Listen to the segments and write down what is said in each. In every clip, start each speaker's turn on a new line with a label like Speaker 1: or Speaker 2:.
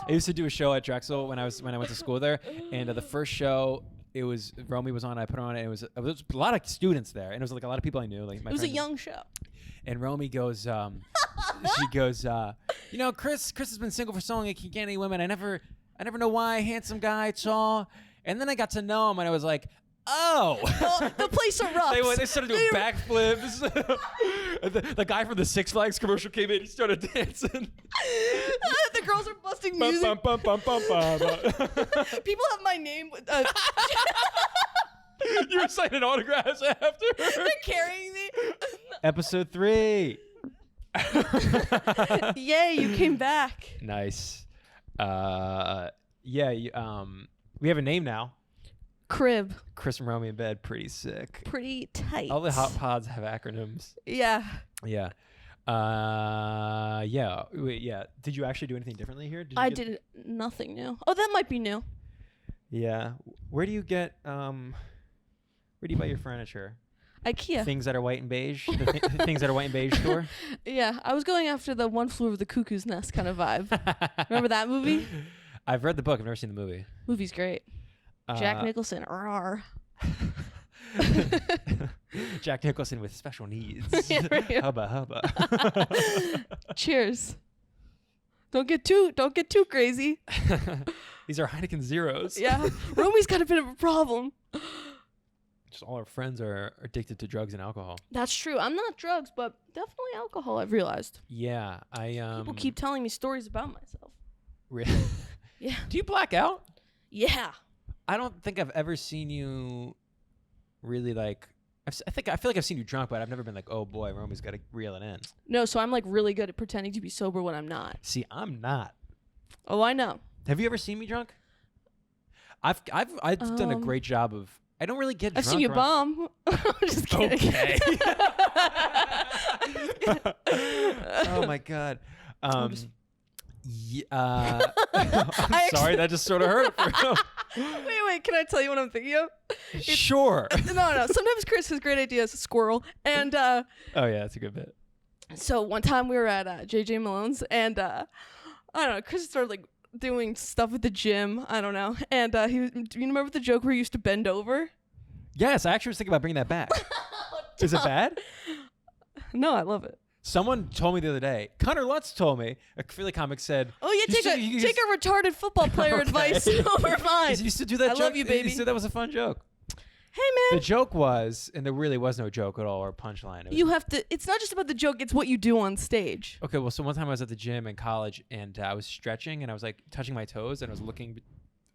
Speaker 1: I used to do a show at Drexel when I went to school there, and the first show. It was Romy was on. I put her on it. It was a lot of students there, and it was like a lot of people I knew. Like my
Speaker 2: It was a
Speaker 1: friends.
Speaker 2: young show.
Speaker 1: And Romy goes, she goes, you know, Chris has been single for so long he can't get any women. I never know why. Handsome guy, tall. And then I got to know him, and I was like, oh.
Speaker 2: Well, the place erupts.
Speaker 1: They started doing backflips. The guy from the Six Flags commercial came in. He started dancing.
Speaker 2: The girls are busting music.
Speaker 1: Bum, bum, bum, bum, bum, bum.
Speaker 2: People have my name.
Speaker 1: You were signing autographs after.
Speaker 2: They're carrying me.
Speaker 1: Episode 3.
Speaker 2: Yay, you came back.
Speaker 1: Nice. Yeah. We have a name now.
Speaker 2: Crib.
Speaker 1: Chris and Romy in bed. Pretty sick.
Speaker 2: Pretty tight.
Speaker 1: All the hot pods have acronyms.
Speaker 2: Yeah.
Speaker 1: Yeah. Yeah. Wait, yeah. Did you actually do anything differently here?
Speaker 2: I did nothing new. Oh, that might be new.
Speaker 1: Yeah. Where do you get where do you buy your furniture?
Speaker 2: IKEA.
Speaker 1: Things that are white and beige? The things that are white and beige store?
Speaker 2: Yeah, I was going after the One Flew Over the Cuckoo's Nest kind of vibe. Remember that movie?
Speaker 1: I've read the book. I've never seen the movie.
Speaker 2: Movie's great. Jack Nicholson. Rawr.
Speaker 1: Jack Nicholson with special needs. Hubba hubba.
Speaker 2: Cheers. Don't get too crazy.
Speaker 1: These are Heineken Zeros.
Speaker 2: Yeah. Romy's got a bit of a problem.
Speaker 1: Just all our friends are addicted to drugs and alcohol.
Speaker 2: That's true. I'm not drugs, but definitely alcohol, I've realized.
Speaker 1: Yeah.
Speaker 2: People keep telling me stories about myself.
Speaker 1: Really?
Speaker 2: Yeah.
Speaker 1: Do you black out?
Speaker 2: Yeah.
Speaker 1: I don't think I've ever seen you really like. I feel like I've seen you drunk, but I've never been like, oh boy, Romy's got to reel it in.
Speaker 2: No, so I'm like really good at pretending to be sober when I'm not.
Speaker 1: See, I'm not.
Speaker 2: Oh, I know.
Speaker 1: Have you ever seen me drunk? I've done a great job of. I don't really get drunk.
Speaker 2: I've seen you bomb. I'm just kidding.
Speaker 1: Okay. Oh my god. I'm sorry, that just sort of hurt.
Speaker 2: Wait, can I tell you what I'm thinking of?
Speaker 1: Sure.
Speaker 2: No. Sometimes Chris has great ideas, squirrel. And
Speaker 1: oh yeah, that's a good bit.
Speaker 2: So one time we were at JJ Malone's, and I don't know, Chris started like doing stuff at the gym. I don't know. And do you remember the joke where he used to bend over?
Speaker 1: Yes, I actually was thinking about bringing that back. Is it bad?
Speaker 2: No, I love it.
Speaker 1: Someone told me the other day. Connor Lutz told me. A Philly comic said,
Speaker 2: "Oh yeah, take a retarded football player advice. We're fine."
Speaker 1: He used to do that.
Speaker 2: I
Speaker 1: joke.
Speaker 2: love you, baby.
Speaker 1: He said that was a fun joke.
Speaker 2: Hey man.
Speaker 1: The joke was, and there really was no joke at all or punchline.
Speaker 2: You have to. It's not just about the joke. It's what you do on stage.
Speaker 1: Okay, well, so one time I was at the gym in college, and I was stretching, and I was like touching my toes, and I was looking.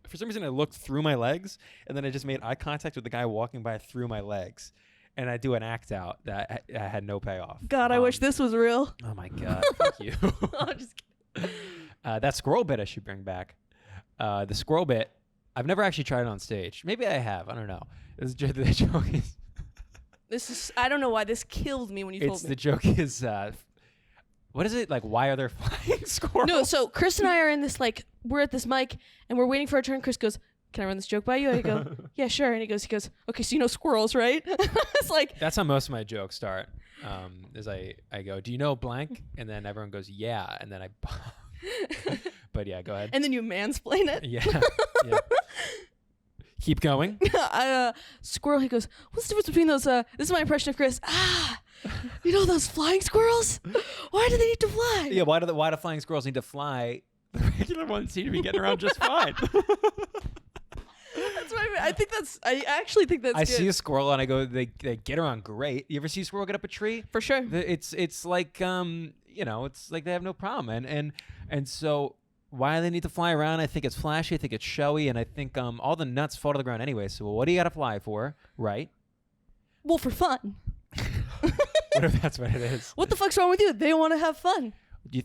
Speaker 1: For some reason, I looked through my legs, and then I just made eye contact with the guy walking by through my legs. And I do an act out that I had no payoff.
Speaker 2: God, I wish this was real.
Speaker 1: Oh my God, fuck you.
Speaker 2: I'm just kidding.
Speaker 1: That squirrel bit I should bring back. The squirrel bit, I've never actually tried it on stage. Maybe I have. I don't know. The joke is...
Speaker 2: This is... I don't know why this killed me when you told me.
Speaker 1: The joke is... what is it? Like, why are there flying squirrels?
Speaker 2: No, so Chris and I are in this, like... We're at this mic, and we're waiting for our turn. Chris goes... Can I run this joke by you? I go, yeah, sure. And he goes, okay, so you know squirrels, right? It's like... That's
Speaker 1: how most of my jokes start. Is I go, do you know blank? And then everyone goes, yeah. And then I... But yeah, go ahead.
Speaker 2: And then you mansplain it?
Speaker 1: Yeah. Keep going.
Speaker 2: Squirrel, he goes, what's the difference between those... this is my impression of Chris. You know those flying squirrels? Why do they need to fly?
Speaker 1: Yeah, why do flying squirrels need to fly? The regular ones seem to be getting around just fine.
Speaker 2: That's what I mean. I actually think that's
Speaker 1: I
Speaker 2: good.
Speaker 1: see a squirrel and I go, they get around great. You ever see a squirrel get up a tree?
Speaker 2: For sure.
Speaker 1: It's like, it's like they have no problem. And so why do they need to fly around? I think it's flashy. I think it's showy. And I think all the nuts fall to the ground anyway. So what do you got to fly for? Right?
Speaker 2: Well, for fun.
Speaker 1: What if that's what it is?
Speaker 2: What the fuck's wrong with you? They want to have fun.
Speaker 1: Do you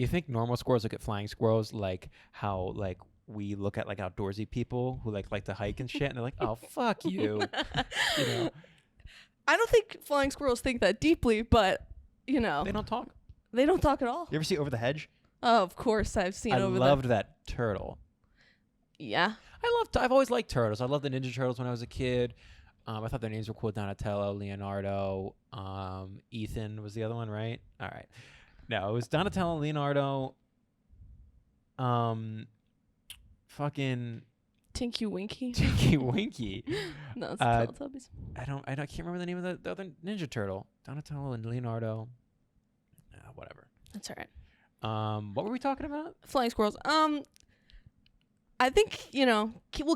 Speaker 1: think normal squirrels look at flying squirrels like how like we look at like outdoorsy people who like to hike and shit, and they're like, oh fuck you, you know?
Speaker 2: I don't think flying squirrels think that deeply, but you know,
Speaker 1: they don't talk.
Speaker 2: They don't talk at all.
Speaker 1: You ever see Over the Hedge?
Speaker 2: Oh, of course, I've seen Over the Hedge.
Speaker 1: I loved that turtle.
Speaker 2: Yeah,
Speaker 1: I've always liked turtles. I loved the Ninja Turtles when I was a kid. I thought their names were cool. Donatello, Leonardo, Ethan was the other one, right? All right. No, it was Donatello, Leonardo, fucking
Speaker 2: Tinky Winky.
Speaker 1: Tinky Winky.
Speaker 2: No, it's Teletubbies.
Speaker 1: I can't remember the name of the other Ninja Turtle. Donatello and Leonardo. Whatever.
Speaker 2: That's all right.
Speaker 1: What were we talking about?
Speaker 2: Flying squirrels. I think,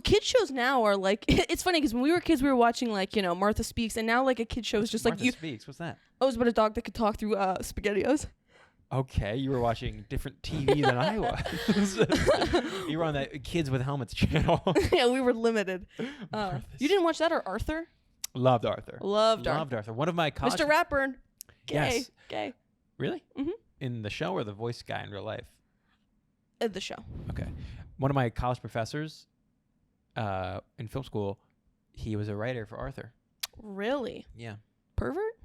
Speaker 2: kids shows now are like, it's funny because when we were kids, we were watching like, Martha Speaks, and now like a kid show is just
Speaker 1: Martha
Speaker 2: like
Speaker 1: Speaks. What's that?
Speaker 2: Oh, it's about a dog that could talk through SpaghettiOs.
Speaker 1: Okay, you were watching different TV than I was. You were on that Kids with Helmets channel.
Speaker 2: Yeah, we were limited. You didn't watch that or Arthur?
Speaker 1: Loved Arthur.
Speaker 2: Loved Arthur.
Speaker 1: One of my college...
Speaker 2: Mr. Ratburn. Gay.
Speaker 1: Yes.
Speaker 2: Gay.
Speaker 1: Really?
Speaker 2: Mm-hmm.
Speaker 1: In the show or the voice guy in real life?
Speaker 2: The show.
Speaker 1: Okay. One of my college professors in film school, he was a writer for Arthur.
Speaker 2: Really?
Speaker 1: Yeah.
Speaker 2: Pervert?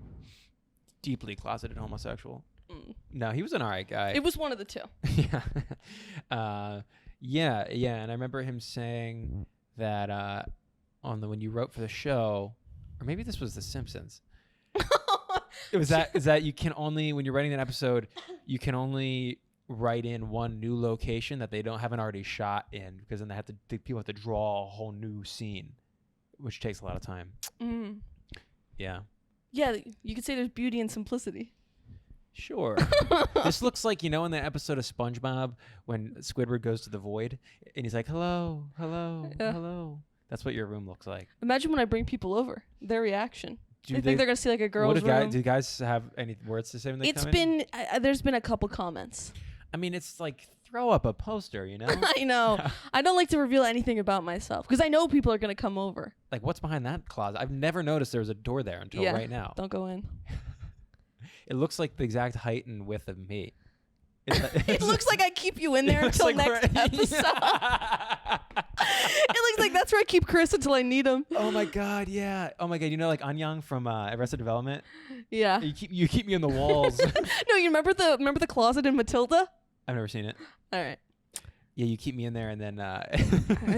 Speaker 1: Deeply closeted homosexual.
Speaker 2: Mm.
Speaker 1: No, he was an alright guy.
Speaker 2: It was one of the two.
Speaker 1: Yeah. Yeah. And I remember him saying that when you wrote for the show, or maybe this was The Simpsons. It was that you can only, when you're writing an episode, you can only write in one new location that they haven't already shot in, because then people have to draw a whole new scene, which takes a lot of time.
Speaker 2: Mm.
Speaker 1: Yeah.
Speaker 2: Yeah, you could say there's beauty in simplicity.
Speaker 1: Sure. This looks like, in the episode of SpongeBob when Squidward goes to the void and he's like, hello, hello, hello. That's what your room looks like.
Speaker 2: Imagine when I bring people over, their reaction. They think they're going to see like a girl's room.
Speaker 1: Do guys have any words to say when they come in?
Speaker 2: There's been a couple comments.
Speaker 1: I mean, it's like, throw up a poster,
Speaker 2: I know. I don't like to reveal anything about myself because I know people are going to come over.
Speaker 1: Like, what's behind that closet? I've never noticed there was a door there until right now.
Speaker 2: Don't go in.
Speaker 1: It looks like the exact height and width of me.
Speaker 2: It looks like I keep you in there until next episode. It looks like that's where I keep Chris until I need him.
Speaker 1: Oh my god, yeah. Oh my god, like Anyang from Arrested Development?
Speaker 2: Yeah.
Speaker 1: You keep me on the walls.
Speaker 2: No, you remember the closet in Matilda?
Speaker 1: I've never seen it.
Speaker 2: All right.
Speaker 1: Yeah, you keep me in there and then
Speaker 2: I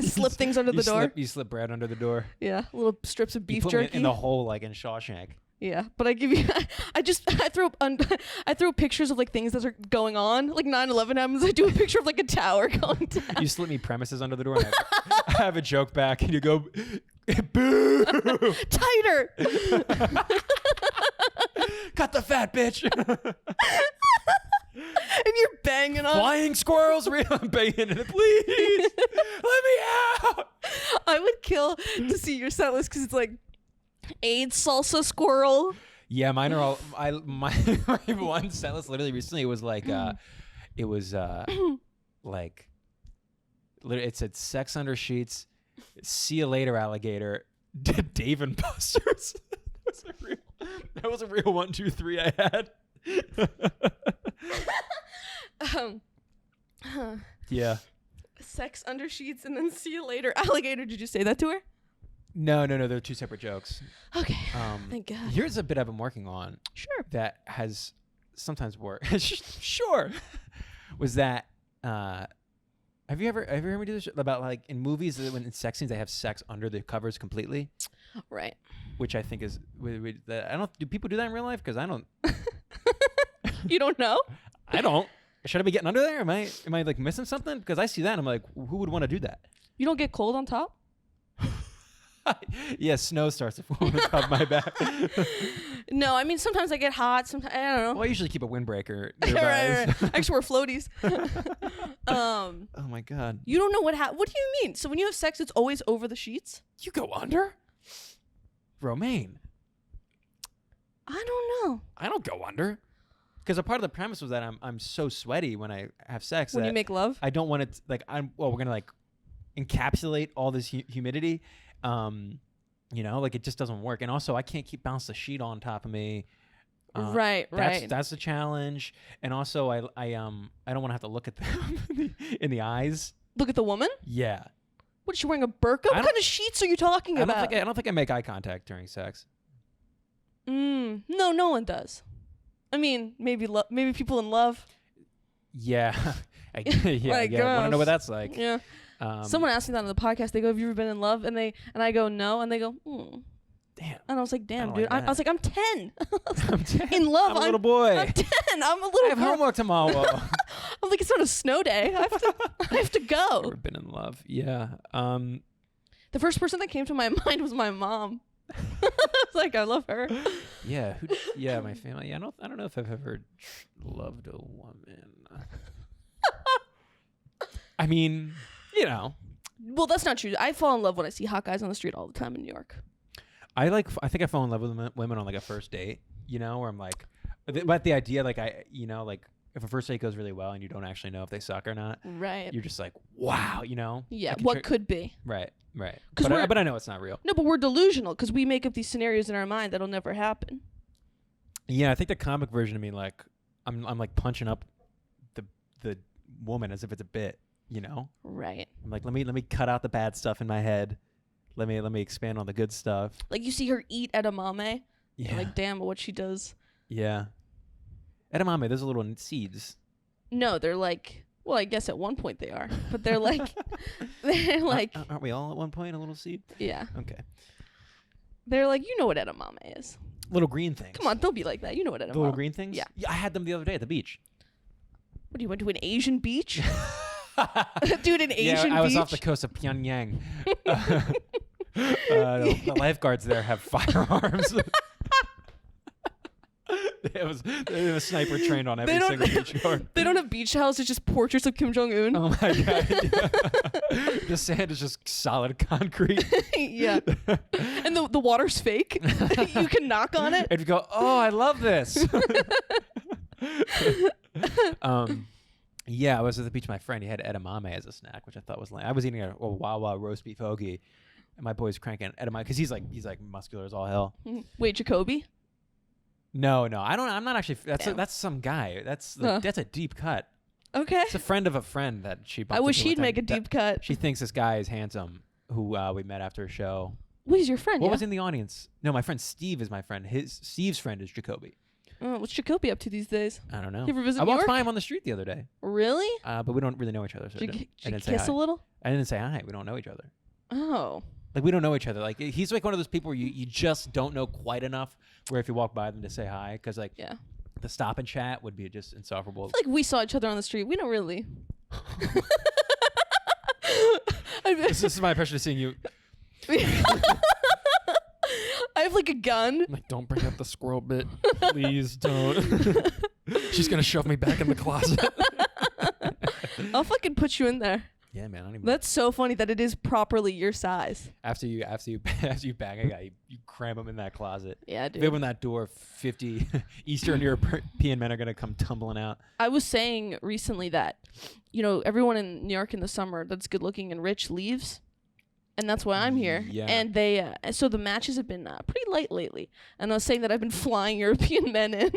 Speaker 2: slip things under the door.
Speaker 1: You slip bread under the door.
Speaker 2: Yeah, little strips of beef
Speaker 1: jerky.
Speaker 2: jerky.
Speaker 1: Me in the hole like in Shawshank.
Speaker 2: Yeah, but I give you, I throw pictures of like things that are going on. Like 9/11 happens, I do a picture of like a tower going down.
Speaker 1: You slip me premises under the door and I have a joke back and you go, boo!
Speaker 2: Tighter!
Speaker 1: Cut the fat, bitch!
Speaker 2: And you're banging on.
Speaker 1: Flying squirrels, I'm banging it. Please, let me out!
Speaker 2: I would kill to see your set list because it's like, AIDS salsa squirrel.
Speaker 1: Yeah, mine are all. My one set list literally recently was like, like, it said "sex under sheets," "see you later, alligator," Dave and Buster's. That was a real 1, 2, 3 I had. Yeah.
Speaker 2: Sex under sheets and then see you later, alligator. Did you say that to her?
Speaker 1: No, they're two separate jokes.
Speaker 2: Okay. Thank God.
Speaker 1: Here's a bit I've been working on.
Speaker 2: Sure.
Speaker 1: That has sometimes worked. Sure. Was that have you ever heard me do this about like in movies when in sex scenes they have sex under the covers completely?
Speaker 2: Right.
Speaker 1: Which I think is I don't. Do people do that in real life? Because I don't.
Speaker 2: You don't know?
Speaker 1: I don't. Should I be getting under there? Am I like missing something? Because I see that and I'm like, who would want to do that?
Speaker 2: You don't get cold on top?
Speaker 1: Yeah, snow starts to form on top of my back.
Speaker 2: No, I mean sometimes I get hot. Sometimes I don't know.
Speaker 1: Well, I usually keep a windbreaker nearby.
Speaker 2: right. I actually wear floaties.
Speaker 1: Oh my god.
Speaker 2: You don't know what happened. What do you mean? So when you have sex, it's always over the sheets?
Speaker 1: You go under? Romaine.
Speaker 2: I don't know.
Speaker 1: I don't go under. Because a part of the premise was that I'm so sweaty when I have sex.
Speaker 2: When
Speaker 1: that
Speaker 2: you make love?
Speaker 1: I don't want it like we're gonna like encapsulate all this humidity. Like it just doesn't work. And also I can't keep bounce the sheet on top of me.
Speaker 2: Right.
Speaker 1: That's a challenge. And also I don't want to have to look at them in the eyes.
Speaker 2: Look at the woman?
Speaker 1: Yeah.
Speaker 2: What is she wearing, a burqa? What kind of sheets are you talking about?
Speaker 1: I don't think I make eye contact during sex.
Speaker 2: No one does. I mean, maybe people in love.
Speaker 1: Yeah. I want to know what that's like.
Speaker 2: Yeah. Someone asked me that on the podcast. They go, "Have you ever been in love?" And I go, "No." And they go,
Speaker 1: Damn.
Speaker 2: And I was like,
Speaker 1: I
Speaker 2: damn,
Speaker 1: don't
Speaker 2: dude.
Speaker 1: like
Speaker 2: I was
Speaker 1: that.
Speaker 2: like, I'm 10.
Speaker 1: I'm 10.
Speaker 2: In love.
Speaker 1: I'm a little boy.
Speaker 2: I'm 10. I'm a
Speaker 1: I
Speaker 2: little
Speaker 1: have
Speaker 2: girl.
Speaker 1: homework tomorrow.
Speaker 2: I'm like, it's not a snow day. I have to go.
Speaker 1: Never been in love. Yeah.
Speaker 2: The first person that came to my mind was my mom. I was like, I love her.
Speaker 1: Yeah. Yeah. My family. Yeah, I don't know if I've ever loved a woman. I mean, you know.
Speaker 2: Well, that's not true. I fall in love when I see hot guys on the street all the time in New York.
Speaker 1: I think I fall in love with women on like a first date, you know, where I'm like, but the idea, like like if a first date goes really well and you don't actually know if they suck or not,
Speaker 2: Right.
Speaker 1: you're just like, wow, you know?
Speaker 2: Yeah.
Speaker 1: I can
Speaker 2: What could be.
Speaker 1: Right.
Speaker 2: We're-
Speaker 1: But I know it's not real.
Speaker 2: No, but we're delusional because we make up these scenarios in our mind that'll never happen.
Speaker 1: Yeah, I think the comic version of me, like, I'm like punching up the woman as if it's a bit, you know?
Speaker 2: Right.
Speaker 1: I'm like, let me cut out the bad stuff in my head. Let me expand on the good stuff.
Speaker 2: Like you see her eat edamame.
Speaker 1: Yeah.
Speaker 2: You're like, damn, what she does.
Speaker 1: Yeah. Edamame, those are little seeds.
Speaker 2: No, they're like, well, I guess at one point they are, but they're like,
Speaker 1: Aren't we all at one point a little seed?
Speaker 2: yeah,
Speaker 1: Okay.
Speaker 2: they're like, you know what edamame is.
Speaker 1: Little green things.
Speaker 2: Come on, don't be like that. You know what edamame.
Speaker 1: The little green things?
Speaker 2: Yeah.
Speaker 1: I had them the other day at the beach.
Speaker 2: What, you went to an Asian beach? Dude, an Asian
Speaker 1: I was
Speaker 2: beach?
Speaker 1: off the coast of Pyongyang. The lifeguards there have firearms. They have a sniper trained on every single beach guard.
Speaker 2: They don't have beach towels. It's just portraits of Kim Jong-un.
Speaker 1: Oh my god! Yeah. The sand is just solid concrete.
Speaker 2: Yeah. And the water's fake. You can knock on it.
Speaker 1: And you go, oh, I love this. Yeah, I was at the beach with my friend. He had edamame as a snack, which I thought was lame. I was eating a Wawa roast beef hoagie, and my boy's cranking edamame because he's like muscular as all hell.
Speaker 2: Wait, Jacoby?
Speaker 1: No, I don't. I'm not actually.
Speaker 2: Damn.
Speaker 1: That's some guy. That's a deep cut.
Speaker 2: Okay.
Speaker 1: It's a friend of a friend that she.
Speaker 2: I wish he'd make a deep cut.
Speaker 1: She thinks this guy is handsome. Who we met after a show.
Speaker 2: Well, he's your friend.
Speaker 1: What
Speaker 2: yeah?
Speaker 1: was in the audience? No, my friend Steve is my friend. Steve's friend is Jacoby.
Speaker 2: Oh, what's Jacoby up to these days?
Speaker 1: I don't know.
Speaker 2: You ever visit
Speaker 1: I
Speaker 2: New
Speaker 1: walked
Speaker 2: York?
Speaker 1: by him on the street the other day.
Speaker 2: Really?
Speaker 1: But we don't really know each other. So
Speaker 2: Did you
Speaker 1: I didn't say
Speaker 2: kiss
Speaker 1: hi.
Speaker 2: a little?
Speaker 1: I didn't say hi. We don't know each other.
Speaker 2: Oh.
Speaker 1: Like, we don't know each other. Like, he's like one of those people where you just don't know quite enough where if you walk by them to say hi, because, like,
Speaker 2: Yeah.
Speaker 1: the stop and chat would be just insufferable.
Speaker 2: I feel like we saw each other on the street. We don't really.
Speaker 1: This is my impression of seeing you.
Speaker 2: I have like a gun.
Speaker 1: I'm like, don't bring up the squirrel bit. Please don't. She's going to shove me back in the closet.
Speaker 2: I'll fucking put you in there.
Speaker 1: Yeah, man. I don't even.
Speaker 2: That's so funny that it is properly your size.
Speaker 1: After you bang a guy, you cram him in that closet.
Speaker 2: Yeah,
Speaker 1: If
Speaker 2: dude.
Speaker 1: you open that door, 50 Eastern European men are going to come tumbling out.
Speaker 2: I was saying recently that, everyone in New York in the summer that's good looking and rich leaves. And that's why I'm here.
Speaker 1: Yeah.
Speaker 2: And they, so the matches have been pretty light lately. And I was saying that I've been flying European men in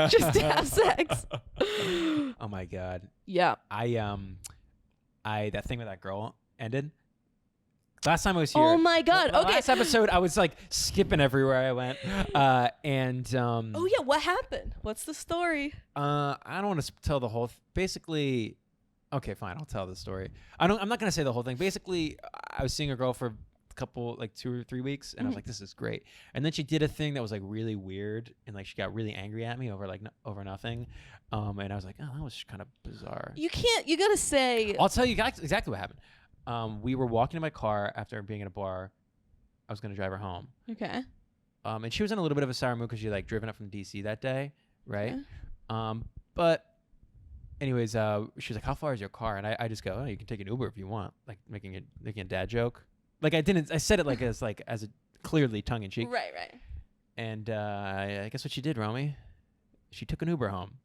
Speaker 2: just to have sex.
Speaker 1: Oh my God.
Speaker 2: Yeah.
Speaker 1: That thing with that girl ended. Last time I was here.
Speaker 2: Oh my God. Okay.
Speaker 1: Last episode, I was like skipping everywhere I went.
Speaker 2: Oh yeah. What happened? What's the story?
Speaker 1: I don't want to tell the whole. Basically, okay, fine. I'll tell the story. I'm not gonna say the whole thing. Basically, I was seeing a girl for a couple, like 2 or 3 weeks, and I was like, "This is great." And then she did a thing that was like really weird, and like she got really angry at me over over nothing. And I was like, "Oh, that was kind of bizarre."
Speaker 2: You gotta say.
Speaker 1: I'll tell you guys exactly what happened. We were walking to my car after being in a bar. I was gonna drive her home.
Speaker 2: Okay.
Speaker 1: And she was in a little bit of a sour mood because she like driven up from DC that day, right?
Speaker 2: Okay.
Speaker 1: But anyways, she was like, "How far is your car?" And I just go, "Oh, you can take an Uber if you want," like making a dad joke. Like I said it as a clearly tongue in cheek.
Speaker 2: Right.
Speaker 1: And I guess what she did, Romy, she took an Uber home.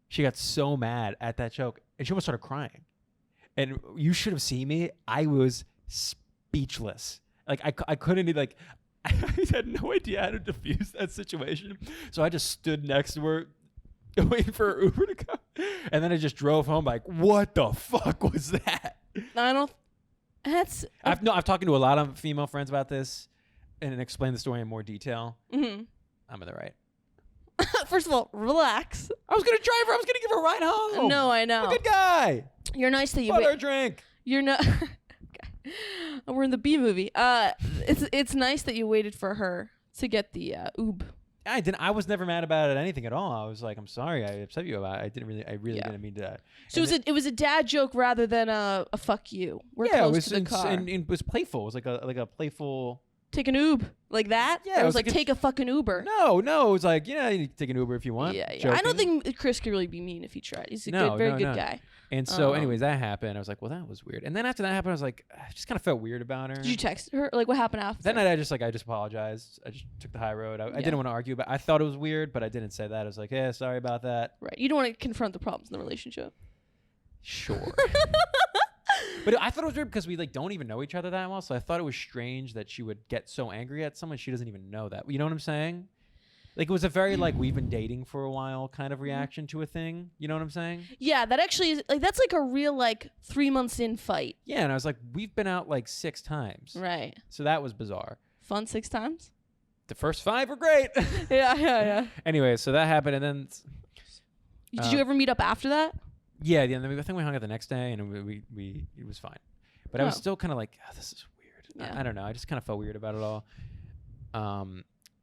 Speaker 1: She got so mad at that joke, and she almost started crying. And you should have seen me. I was speechless. Like I couldn't even, like I had no idea how to diffuse that situation. So I just stood next to her, waiting for her Uber to come, and then I just drove home. Like, what the fuck was that?
Speaker 2: I don't. That's.
Speaker 1: I've talked to a lot of female friends about this, and explained the story in more detail.
Speaker 2: Mm-hmm.
Speaker 1: I'm in the right.
Speaker 2: First of all, relax.
Speaker 1: I was gonna drive her. I was gonna give her a ride home.
Speaker 2: No, I know.
Speaker 1: I'm a good guy.
Speaker 2: You're nice that you.
Speaker 1: Bought her a drink.
Speaker 2: You're not. We're in the B movie. It's nice that you waited for her to get the oob.
Speaker 1: I didn't. I was never mad about it, anything at all. I was like, I'm sorry, I upset you about it. I really
Speaker 2: Yeah.
Speaker 1: didn't mean to.
Speaker 2: So it was a dad joke rather than a fuck you. We're
Speaker 1: Yeah, it
Speaker 2: close
Speaker 1: was
Speaker 2: to the car.
Speaker 1: and it was playful. It was like a playful.
Speaker 2: Take an oob like that.
Speaker 1: Yeah,
Speaker 2: it was
Speaker 1: like
Speaker 2: like take a fucking Uber.
Speaker 1: No, it was like, yeah, you can take an Uber if you want.
Speaker 2: Yeah. I
Speaker 1: Joking.
Speaker 2: don't think Chris could really be mean if he tried. He's a very good guy.
Speaker 1: And so, anyways, that happened. I was like, well, that was weird. And then after that happened, I was like, I just kind of felt weird about her.
Speaker 2: Did you text her? Like, what happened after?
Speaker 1: That night, I just apologized. I just took the high road. I didn't want to argue, but I thought it was weird, but I didn't say that. I was like, yeah, sorry about that.
Speaker 2: Right. You don't want to confront the problems in the relationship.
Speaker 1: Sure. But I thought it was weird because we don't even know each other that well. So I thought it was strange that she would get so angry at someone she doesn't even know that. You know what I'm saying? Like, it was a very we've been dating for a while kind of reaction to a thing. You know what I'm saying?
Speaker 2: Yeah, that actually is that's like a real 3 months in fight.
Speaker 1: Yeah, and I was like, we've been out 6 times.
Speaker 2: Right.
Speaker 1: So that was bizarre.
Speaker 2: Fun 6 times?
Speaker 1: The first 5 were great.
Speaker 2: Yeah.
Speaker 1: Anyway, so that happened, and then
Speaker 2: Did you ever meet up after that?
Speaker 1: yeah, I think we hung out the next day, and we it was fine. But I was still kind of like, oh, this is weird.
Speaker 2: Yeah.
Speaker 1: I don't know. I just kind of felt weird about it all.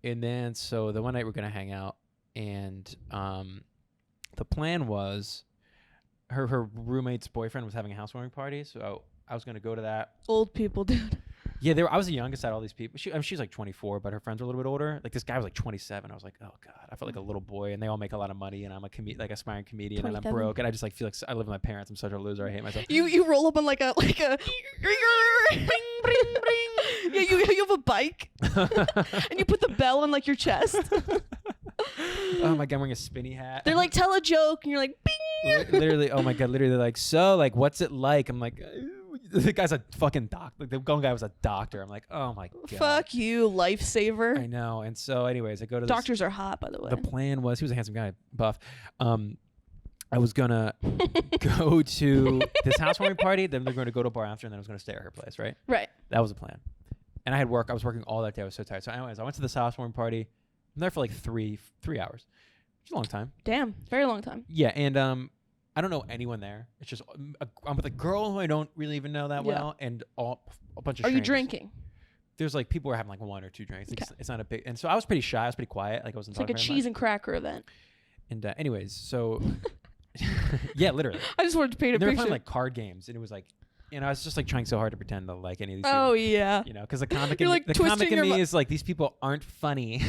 Speaker 1: And then so the one night we're gonna hang out, and the plan was her roommate's boyfriend was having a housewarming party, so I was gonna go to that.
Speaker 2: Old people, dude.
Speaker 1: Yeah, I was the youngest out of all these people. She's 24, but her friends are a little bit older. Like, this guy was 27. I was like, oh god, I felt like a little boy, and they all make a lot of money, and I'm a aspiring comedian, and I'm
Speaker 2: 27?
Speaker 1: broke, and I just feel like I live with my parents. I'm such a loser. I hate myself.
Speaker 2: You roll up on like a yeah, you have a bike and you put the bell on your chest.
Speaker 1: Oh my god, I'm wearing a spinny hat.
Speaker 2: They're like, tell a joke, and you're like, bing.
Speaker 1: Literally, oh my god, literally, they're like, so what's it like? I'm like, the guy's a fucking doctor. The one guy was a doctor. I'm like, oh my god.
Speaker 2: Fuck you, lifesaver.
Speaker 1: I know. And so, anyways, I go to
Speaker 2: Doctors are hot, by the way.
Speaker 1: The plan was, he was a handsome guy, buff. I was gonna go to this housewarming party. Then they're going to go to a bar after, and then I was going to stay at her place. Right.
Speaker 2: Right.
Speaker 1: That was the plan. And I had work. I was working all that day. I was so tired. So, anyways, I went to this housewarming party. I'm there for 3 hours. It's a long time.
Speaker 2: Damn, very long time.
Speaker 1: Yeah, and I don't know anyone there. It's just I'm with a girl who I don't really even know that well, and a bunch of.
Speaker 2: Are
Speaker 1: strangers.
Speaker 2: you drinking?
Speaker 1: There's people who are having 1 or 2 drinks.
Speaker 2: Okay.
Speaker 1: It's not a big, and so I was pretty shy. I was pretty quiet. I wasn't.
Speaker 2: It's like a cheese and cracker event.
Speaker 1: And anyways, so yeah, literally.
Speaker 2: I just wanted to paint a
Speaker 1: They were
Speaker 2: picture.
Speaker 1: playing card games, and it was I was just trying so hard to pretend to like any of these.
Speaker 2: Oh
Speaker 1: people,
Speaker 2: yeah.
Speaker 1: because the comic
Speaker 2: You're,
Speaker 1: in the comic
Speaker 2: twisting
Speaker 1: in
Speaker 2: your
Speaker 1: me is these people aren't funny.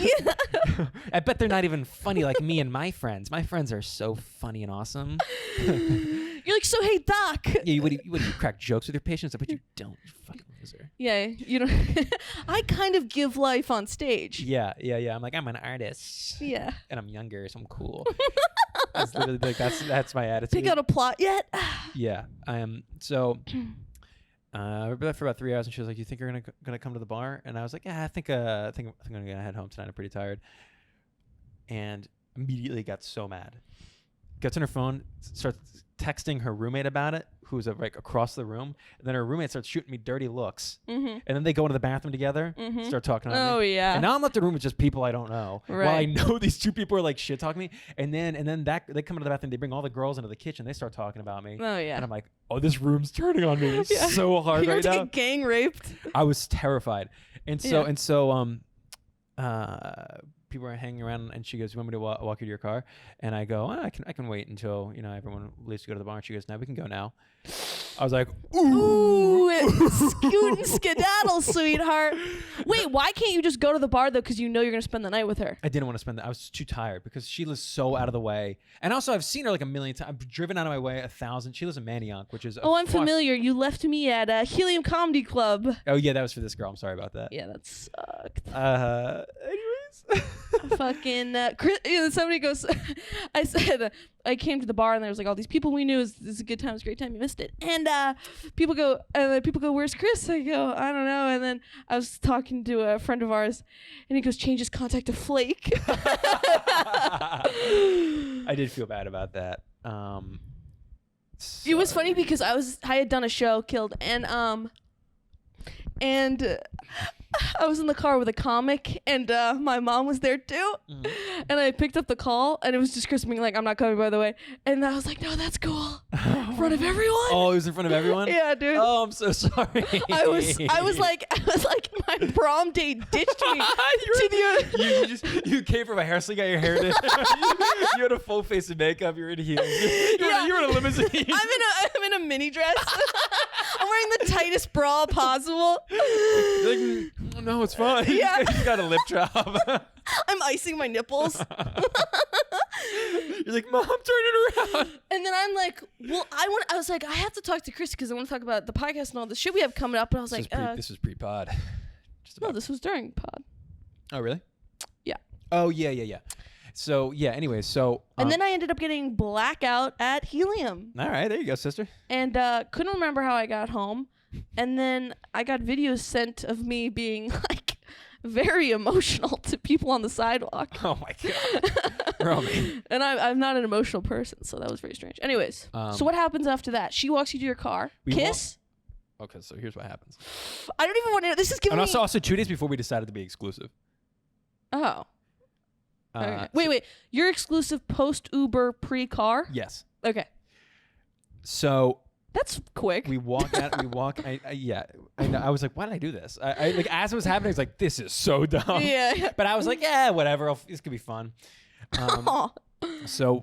Speaker 1: I bet they're not even funny like me and my friends. My friends are so funny and awesome.
Speaker 2: You're like, so hey, Doc.
Speaker 1: Yeah, what do you crack jokes with your patients? I bet you don't, you fucking loser.
Speaker 2: Yeah, you know, I kind of give life on stage.
Speaker 1: Yeah. I'm an artist.
Speaker 2: Yeah.
Speaker 1: And I'm younger, so I'm cool. That's literally that's my attitude.
Speaker 2: Pick out a plot yet?
Speaker 1: Yeah, I am. So we were there for about 3 hours, and she was like, "You think you're gonna come to the bar?" And I was like, "Yeah, I think I'm gonna head home tonight. I'm pretty tired." And immediately got so mad. Gets on her phone, starts texting her roommate about it, who's across the room, and then her roommate starts shooting me dirty looks.
Speaker 2: Mm-hmm.
Speaker 1: And then they go into the bathroom together, start talking about me.
Speaker 2: Oh yeah.
Speaker 1: And now I'm left in the room with just people I don't know.
Speaker 2: Right.
Speaker 1: While I know these 2 people are shit talking me, and then they come into the bathroom, they bring all the girls into the kitchen, they start talking about me.
Speaker 2: Oh yeah.
Speaker 1: And I'm like, oh, this room's turning on me
Speaker 2: Yeah.
Speaker 1: so hard
Speaker 2: You're
Speaker 1: right now.
Speaker 2: getting gang raped.
Speaker 1: I was terrified, and so
Speaker 2: Yeah.
Speaker 1: people are hanging around, and she goes, "You want me to walk you to your car?" And I go, I can wait until everyone leaves to go to the bar. And she goes, "No, we can go now." I was like,
Speaker 2: Ooh, scoot and skedaddle, sweetheart. Wait, why can't you just go to the bar though? Because you know you're gonna spend the night with her.
Speaker 1: I didn't want to spend that. I was too tired because she lives so out of the way. And also, I've seen her a million times. I've driven out of my way 1,000. She lives in Manayunk, which is.
Speaker 2: Oh, I'm familiar. You left me at Helium Comedy Club.
Speaker 1: Oh yeah, that was for this girl. I'm sorry about that.
Speaker 2: Yeah, that sucked.
Speaker 1: Anyways.
Speaker 2: Fucking Chris, somebody goes. I said I came to the bar and there was all these people we knew. This is a good time. It's a great time. You missed it. And people go. Where's Chris? I go. I don't know. And then I was talking to a friend of ours, and he goes, change his contact to Flake.
Speaker 1: I did feel bad about that.
Speaker 2: It was funny because I had done a show, Killed, and and I was in the car with a comic, and my mom was there too. And I picked up the call, and it was just Chris being like, "I'm not coming, by the way." And I was like, "No, that's cool." In front of everyone.
Speaker 1: Oh, it was in front of everyone?
Speaker 2: Yeah, dude.
Speaker 1: Oh, I'm so sorry.
Speaker 2: I was like my prom date ditched me to the.
Speaker 1: You came from a hair salon, got your hair did. You had a full face of makeup. You were in heels. You were in a limousine.
Speaker 2: I'm in a mini dress. I'm wearing the tightest bra possible.
Speaker 1: You're like, no, it's fine.
Speaker 2: Yeah.
Speaker 1: You got a lip drop.
Speaker 2: I'm icing my nipples.
Speaker 1: You're like, Mom, turn it around.
Speaker 2: And then I'm like, well, I was like, I have to talk to Chris because I want to talk about the podcast and all the shit we have coming up. And I was like,
Speaker 1: this was pre-pod.
Speaker 2: no, this was during pod.
Speaker 1: Oh, really?
Speaker 2: Yeah.
Speaker 1: Oh, yeah. So, yeah, anyway, so...
Speaker 2: and then I ended up getting blackout at Helium.
Speaker 1: All right, there you go, sister.
Speaker 2: And couldn't remember how I got home. And then I got videos sent of me being, like, very emotional to people on the sidewalk.
Speaker 1: Oh, my God. Romy.
Speaker 2: And I'm not an emotional person, so that was very strange. Anyways, so what happens after that? She walks you to your car. Kiss?
Speaker 1: Okay, so here's what happens.
Speaker 2: I don't even want to... This is giving
Speaker 1: and
Speaker 2: me...
Speaker 1: also 2 days before we decided to be exclusive.
Speaker 2: Oh. Okay. Wait. You're exclusive post-Uber, pre-car?
Speaker 1: Yes.
Speaker 2: Okay.
Speaker 1: So...
Speaker 2: That's quick.
Speaker 1: We walk out. I was like, why did I do this? I like as it was happening, I was like, this is so dumb.
Speaker 2: Yeah.
Speaker 1: But I was like, yeah, whatever. This could be fun. So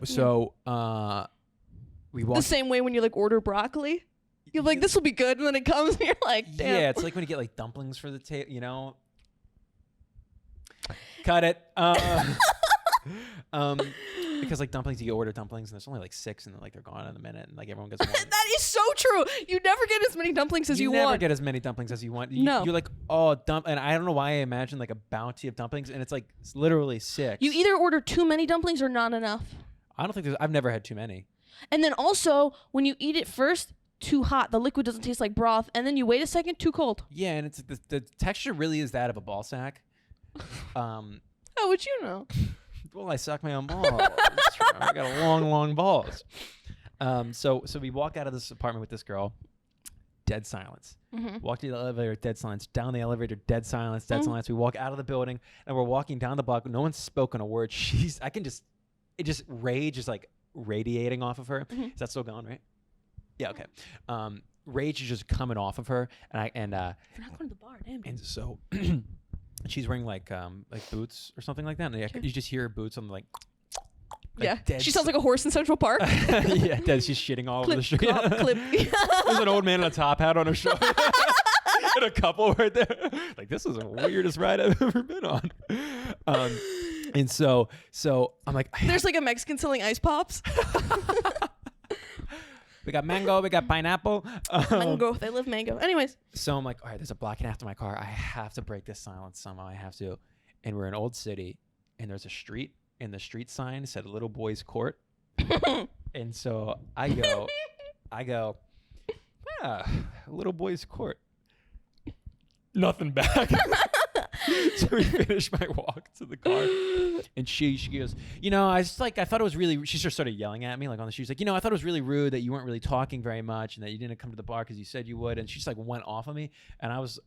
Speaker 1: we walk
Speaker 2: the same way when you like order broccoli. You're like, this will be good, and then it comes, and you're like, damn.
Speaker 1: Yeah, it's like when you get like dumplings for the table, you know. Cut it. Because like dumplings, you order dumplings, and there's only like 6, and then like they're gone in a minute, and like everyone gets one.
Speaker 2: That is so true. You never get as many dumplings as you want.
Speaker 1: You never get as many dumplings as you want.
Speaker 2: No.
Speaker 1: You're like, oh, and I don't know why I imagine like a bounty of dumplings, and it's like it's literally 6.
Speaker 2: You either order too many dumplings or not enough.
Speaker 1: I don't think I've never had too many.
Speaker 2: And then also, when you eat it first, too hot. The liquid doesn't taste like broth, and then you wait a second, too cold.
Speaker 1: Yeah, and it's the texture really is that of a ball sack.
Speaker 2: How would you know?
Speaker 1: Well, I suck my own balls. I got long balls. So we walk out of this apartment with this girl. Dead silence. Walk to the elevator, dead silence. Down the elevator, dead silence, dead silence. We walk out of the building, and we're walking down the block. No one's spoken a word. Rage is like radiating off of her. Is that still going, right? Yeah, okay. Rage is just coming off of her, and
Speaker 2: We're not going to the bar, damn.
Speaker 1: and so she's wearing like boots or something like that, and you just hear her boots on the
Speaker 2: yeah,
Speaker 1: dead
Speaker 2: she sounds like a horse in Central Park.
Speaker 1: Yeah, dead. She's shitting all over the street.
Speaker 2: Clip.
Speaker 1: There's an old man in a top hat on a shoulder. And a couple right there. Like, this is the weirdest ride I've ever been on. And so I'm like,
Speaker 2: there's like a Mexican selling ice pops.
Speaker 1: We got mango, we got pineapple.
Speaker 2: Mango. They love mango. Anyways.
Speaker 1: So I'm like, all right, there's a blocking after my car. I have to break this silence somehow. I have to. And we're in Old City, and there's a street, and the street sign said Little Boys Court. And so I go, Little Boys Court. Nothing back. So we finished my walk to the car, and she goes, I thought it was really. She just started yelling at me like on the. She was like, I thought it was really rude that you weren't really talking very much, and that you didn't come to the bar because you said you would. And she just like went off on me, and I was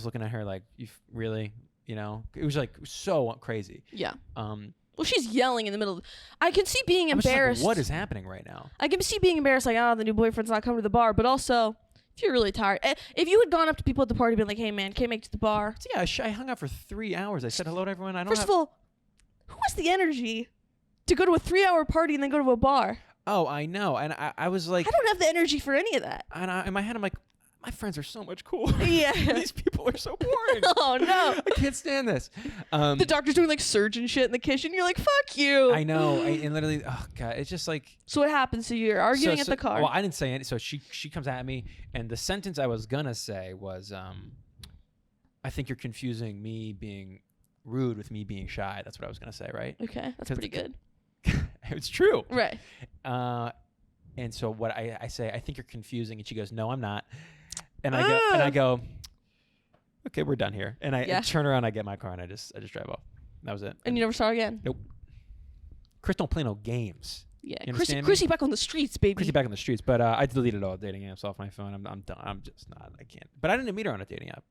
Speaker 1: looking at her like, you really, it was like so crazy.
Speaker 2: Yeah. Well, she's yelling in the middle. I can see being embarrassed.
Speaker 1: Like, what is happening right now?
Speaker 2: I can see being embarrassed, like, the new boyfriend's not coming to the bar, but also. If you're really tired. If you had gone up to people at the party and been like, hey, man, can't make it to the bar.
Speaker 1: So yeah, I hung out for 3 hours. I said hello to everyone.
Speaker 2: First of all, who has the energy to go to a 3-hour party and then go to a bar?
Speaker 1: Oh, I know. And I was like...
Speaker 2: I don't have the energy for any of that.
Speaker 1: And in my head, I'm like, my friends are so much cooler.
Speaker 2: Yeah.
Speaker 1: These people are so boring.
Speaker 2: Oh, no.
Speaker 1: I can't stand this.
Speaker 2: The doctor's doing like surgeon shit in the kitchen. You're like, fuck you.
Speaker 1: I know. And literally, oh, God, it's just like...
Speaker 2: So what happens? So you're arguing at the car.
Speaker 1: Well, I didn't say anything. So she comes at me, and the sentence I was going to say was, I think you're confusing me being rude with me being shy. That's what I was going to say, right?
Speaker 2: Okay. That's pretty good.
Speaker 1: It's true.
Speaker 2: Right.
Speaker 1: And so what I say, I think you're confusing. And she goes, no, I'm not. And I go, okay, we're done here. And I turn around, I get my car, and I just drive off. That was it.
Speaker 2: And you never saw her again?
Speaker 1: Nope. Chris don't play no games.
Speaker 2: Yeah,
Speaker 1: You understand me?
Speaker 2: Chrissy back on the streets, baby.
Speaker 1: Chrissy back on the streets, but I deleted all dating apps off my phone. I'm done. I'm just not. I can't. But I didn't meet her on a dating app.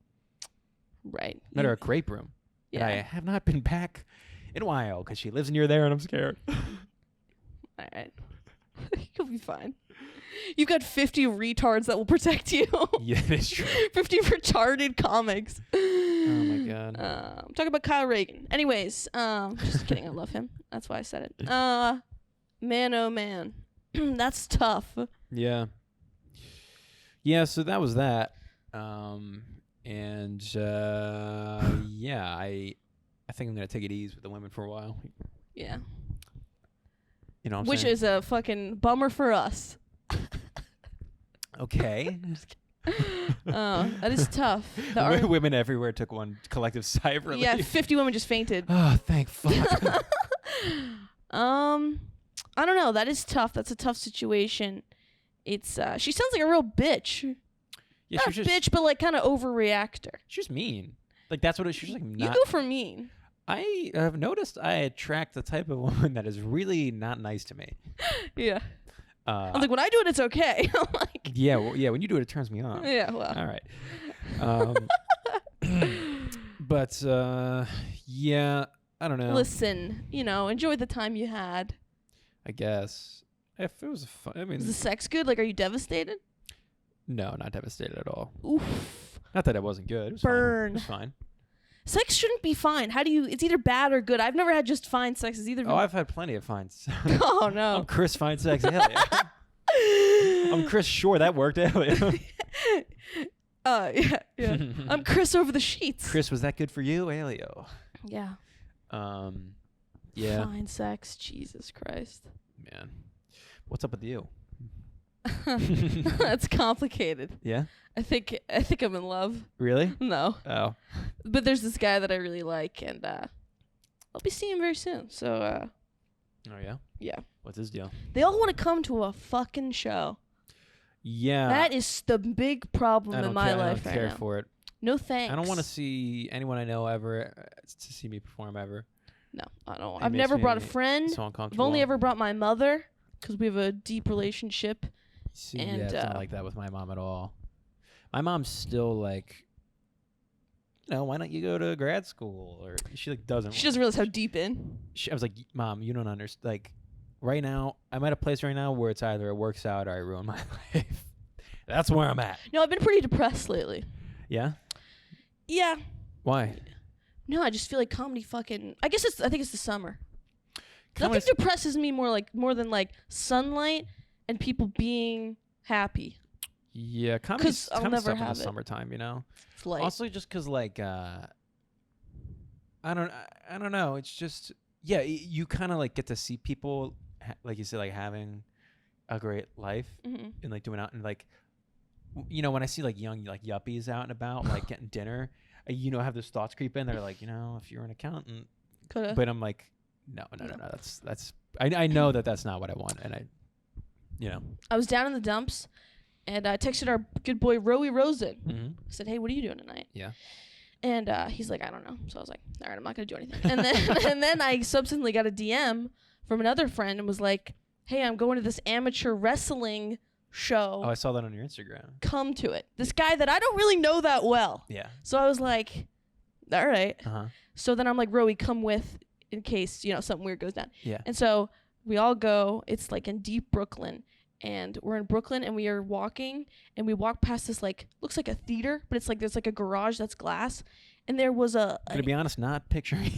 Speaker 2: Right.
Speaker 1: Met her at Grape Room.
Speaker 2: Yeah.
Speaker 1: And I have not been back in a while because she lives near there and I'm scared.
Speaker 2: All right. You'll be fine. You've got 50 retards that will protect you.
Speaker 1: Yeah, that's true.
Speaker 2: 50 retarded comics.
Speaker 1: Oh my god.
Speaker 2: I'm talking about Kyle Reagan. Anyways, just kidding. I love him. That's why I said it. Man, oh man, that's tough.
Speaker 1: Yeah. Yeah. So that was that. And yeah, I think I'm gonna take it easy with the women for a while.
Speaker 2: Yeah.
Speaker 1: You know what I'm
Speaker 2: Which
Speaker 1: saying?
Speaker 2: is a fucking bummer for us.
Speaker 1: Okay.
Speaker 2: That is tough. The
Speaker 1: Women everywhere took one collective sigh of relief.
Speaker 2: Yeah, 50 women just fainted.
Speaker 1: Oh, thank fuck.
Speaker 2: I don't know. That is tough. That's a tough situation. It's she sounds like a real bitch.
Speaker 1: Yeah,
Speaker 2: Not a bitch, but like kind of overreactor.
Speaker 1: She's mean. Like that's what she's like.
Speaker 2: You go for mean.
Speaker 1: I have noticed I attract the type of woman that is really not nice to me.
Speaker 2: Yeah. I'm like, when I do it, it's okay. I'm like,
Speaker 1: yeah, well, yeah. When you do it, it turns me on.
Speaker 2: yeah, well.
Speaker 1: All right. But yeah, I don't know.
Speaker 2: Listen, enjoy the time you had.
Speaker 1: I guess if it was fun. I mean,
Speaker 2: Is the sex good? Like, are you devastated?
Speaker 1: no, not devastated at all.
Speaker 2: Oof.
Speaker 1: Not that it wasn't good. It was
Speaker 2: Burn.
Speaker 1: Fine. It was fine.
Speaker 2: Sex shouldn't be fine. How do you? It's either bad or good. I've never had just fine sex. It's either.
Speaker 1: Oh, I've had plenty of fine.
Speaker 2: Oh no.
Speaker 1: I'm Chris Fine Sex. Hell yeah. I'm Chris. Sure, that worked. Hell yeah.
Speaker 2: Yeah. I'm Chris over the sheets.
Speaker 1: Chris, was that good for you? Alio.
Speaker 2: Yeah.
Speaker 1: Yeah.
Speaker 2: Fine sex. Jesus Christ.
Speaker 1: Man. What's up with you?
Speaker 2: That's complicated.
Speaker 1: Yeah?
Speaker 2: I think I'm in love.
Speaker 1: Really?
Speaker 2: No.
Speaker 1: Oh.
Speaker 2: But there's this guy that I really like, and I'll be seeing him very soon. So
Speaker 1: Oh, yeah?
Speaker 2: yeah.
Speaker 1: What's his deal?
Speaker 2: They all want to come to a fucking show.
Speaker 1: Yeah.
Speaker 2: That is the big problem in my life
Speaker 1: I don't
Speaker 2: right
Speaker 1: care
Speaker 2: now.
Speaker 1: for it.
Speaker 2: No thanks.
Speaker 1: I don't want to see anyone I know ever to see me perform ever.
Speaker 2: No, I don't.
Speaker 1: It
Speaker 2: I've
Speaker 1: makes
Speaker 2: never brought a
Speaker 1: me
Speaker 2: friend.
Speaker 1: So
Speaker 2: I've
Speaker 1: uncomfortable.
Speaker 2: only ever brought my mother because we have a deep relationship.
Speaker 1: See,
Speaker 2: and,
Speaker 1: yeah, it's not like that with my mom at all. My mom's still like, why don't you go to grad school? Or she like doesn't.
Speaker 2: She doesn't realize how deep in.
Speaker 1: I was like, Mom, you don't understand. Like, right now, I'm at a place right now where it's either it works out or I ruin my life. That's where I'm at.
Speaker 2: No, I've been pretty depressed lately.
Speaker 1: Yeah?
Speaker 2: Yeah.
Speaker 1: Why?
Speaker 2: No, I just feel like comedy fucking. I think it's the summer.
Speaker 1: Comedy's-
Speaker 2: Nothing depresses me more than like sunlight and people being happy.
Speaker 1: Yeah,
Speaker 2: 'Cause
Speaker 1: comedy's
Speaker 2: I'll
Speaker 1: kind of
Speaker 2: never
Speaker 1: stuff in
Speaker 2: have
Speaker 1: the
Speaker 2: it.
Speaker 1: summertime,
Speaker 2: It's light.
Speaker 1: Also, just because like I don't know. It's just you kind of like get to see people like you said, like having a great life
Speaker 2: Mm-hmm.
Speaker 1: and like doing out and like when I see like young like yuppies out and about like getting dinner, I have those thoughts creep in. They're like, if you're an accountant,
Speaker 2: Coulda.
Speaker 1: but I'm like, no. That's I know that's not what I want, and
Speaker 2: I was down in the dumps, and I texted our good boy Roey Rosen.
Speaker 1: Mm-hmm.
Speaker 2: I said, "Hey, what are you doing tonight?"
Speaker 1: Yeah.
Speaker 2: And he's like, "I don't know." So I was like, "All right, I'm not gonna do anything." And then I subsequently got a DM from another friend and was like, "Hey, I'm going to this amateur wrestling show.
Speaker 1: Oh, I saw that on your Instagram.
Speaker 2: Come to it." This guy that I don't really know that well.
Speaker 1: Yeah.
Speaker 2: So I was like, "All right."
Speaker 1: Uh huh.
Speaker 2: So then I'm like, "Roey, come with in case something weird goes down."
Speaker 1: Yeah.
Speaker 2: And so we all go. It's like in deep Brooklyn. And we're in Brooklyn, and we are walking, and we walk past this like looks like a theater, but it's like there's like a garage that's glass, and there was
Speaker 1: To be honest, not picturing.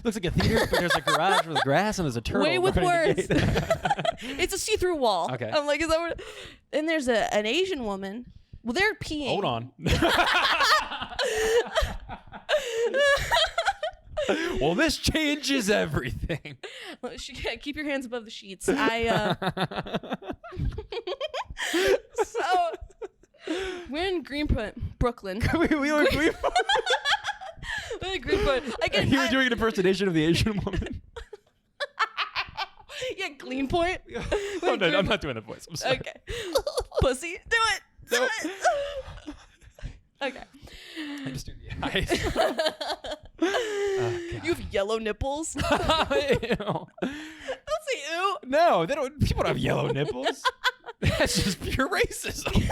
Speaker 1: Looks like a theater, but there's a garage with grass and there's a turtle.
Speaker 2: Way with
Speaker 1: running the
Speaker 2: words.
Speaker 1: gate.
Speaker 2: It's a see-through wall.
Speaker 1: Okay.
Speaker 2: I'm like, is that what? And there's an Asian woman. Well, they're peeing.
Speaker 1: Hold on. Well, this changes everything.
Speaker 2: Keep your hands above the sheets. So we're in Greenpoint, Brooklyn.
Speaker 1: we were
Speaker 2: We're in Greenpoint.
Speaker 1: You were doing an impersonation of the Asian woman.
Speaker 2: Yeah, Greenpoint.
Speaker 1: Oh, no, I'm not doing the voice. I'm sorry.
Speaker 2: Okay. Pussy, do it. Do it. Okay.
Speaker 1: I just do the eyes. Oh,
Speaker 2: You have yellow nipples.
Speaker 1: God.
Speaker 2: Don't say do?
Speaker 1: No, they don't. People don't have yellow nipples. That's just pure racism.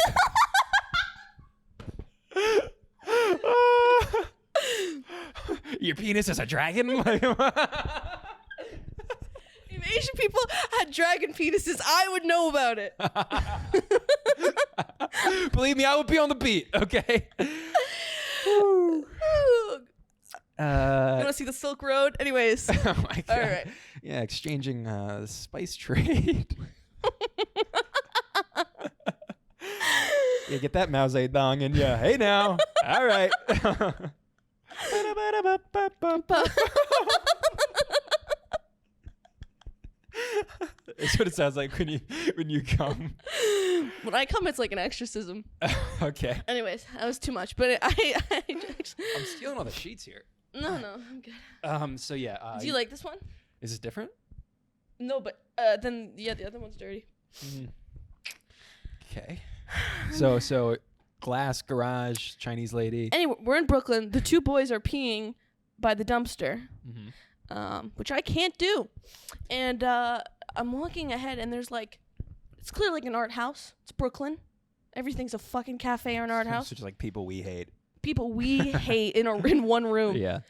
Speaker 1: Your penis is a dragon?
Speaker 2: If Asian people had dragon penises, I would know about it.
Speaker 1: Believe me, I would be on the beat, okay?
Speaker 2: You want to see the Silk Road? Anyways.
Speaker 1: Oh my God.
Speaker 2: All right.
Speaker 1: Yeah, exchanging spice trade. Yeah, get that Mao Zedong in ya. Hey now. All right. That's what it sounds like when you come.
Speaker 2: When I come, it's like an exorcism.
Speaker 1: Okay.
Speaker 2: Anyways, that was too much. But
Speaker 1: I'm stealing all the sheets here.
Speaker 2: no, I'm good.
Speaker 1: So yeah.
Speaker 2: Do you like this one?
Speaker 1: Is this different?
Speaker 2: No, but then the other one's dirty.
Speaker 1: Okay. So glass garage Chinese lady.
Speaker 2: Anyway, we're in Brooklyn. The two boys are peeing by the dumpster, which I can't do. And I'm walking ahead, and there's like, it's clearly like an art house. It's Brooklyn. Everything's a fucking cafe or an art house.
Speaker 1: It's just like people we hate.
Speaker 2: People we hate in one room.
Speaker 1: Yeah.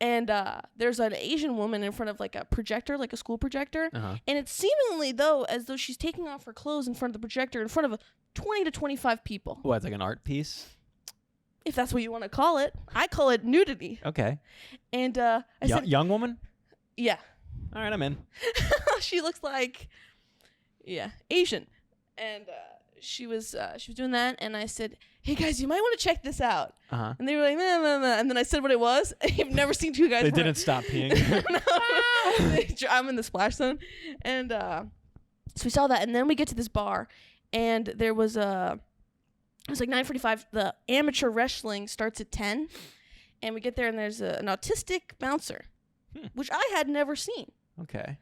Speaker 2: And there's an Asian woman in front of like a projector, like a school projector.
Speaker 1: Uh-huh.
Speaker 2: And it's seemingly, though, as though she's taking off her clothes in front of the projector in front of 20 to 25 people.
Speaker 1: What, it's like an art piece?
Speaker 2: If that's what you want to call it. I call it nudity.
Speaker 1: Okay.
Speaker 2: And I said,
Speaker 1: Young woman?
Speaker 2: yeah.
Speaker 1: All right, I'm in.
Speaker 2: She looks like, Asian. And she was doing that, and I said, hey guys, you might want to check this out.
Speaker 1: Uh-huh.
Speaker 2: And they were like, nah. And then I said what it was. I've never seen two guys.
Speaker 1: They didn't stop peeing.
Speaker 2: I'm in the splash zone. And so we saw that, and then we get to this bar, and there was it was like 9:45. The amateur wrestling starts at 10, and we get there, and there's an autistic bouncer, which I had never seen.
Speaker 1: Okay.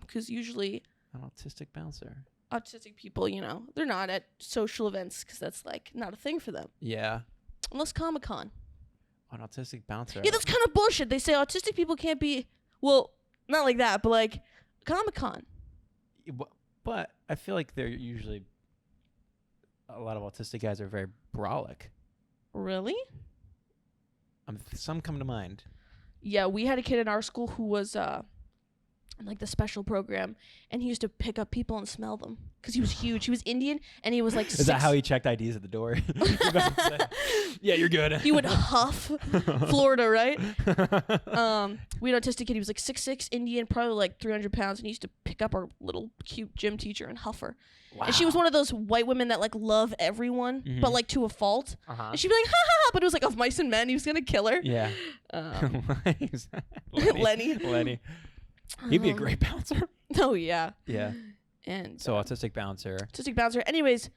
Speaker 2: Because usually
Speaker 1: An autistic bouncer.
Speaker 2: autistic people, they're not at social events because that's like not a thing for them.
Speaker 1: Yeah.
Speaker 2: Unless Comic-Con.
Speaker 1: An autistic bouncer.
Speaker 2: Yeah, that's kind of bullshit. They say autistic people can't be, well, not like that, but like Comic-Con.
Speaker 1: But I feel like they're usually, a lot of autistic guys are very brolic.
Speaker 2: Really?
Speaker 1: Some come to mind.
Speaker 2: Yeah, we had a kid in our school who was in like the special program, and he used to pick up people and smell them because he was huge. He was Indian, and he was like
Speaker 1: Is that how he checked IDs at the door? Yeah, you're good.
Speaker 2: He would huff. Florida, right? We had an autistic kid. He was like 6'6", Indian, probably like 300 pounds, and he used to pick up our little cute gym teacher and huff her. Wow. And she was one of those white women that like love everyone, but like to a fault.
Speaker 1: Uh-huh.
Speaker 2: And she'd be like, ha ha ha, but it was like of mice and men. He was gonna kill her.
Speaker 1: Yeah.
Speaker 2: Lenny.
Speaker 1: He'd be a great bouncer.
Speaker 2: Oh yeah.
Speaker 1: Yeah.
Speaker 2: And
Speaker 1: so autistic bouncer.
Speaker 2: Autistic bouncer. Anyways,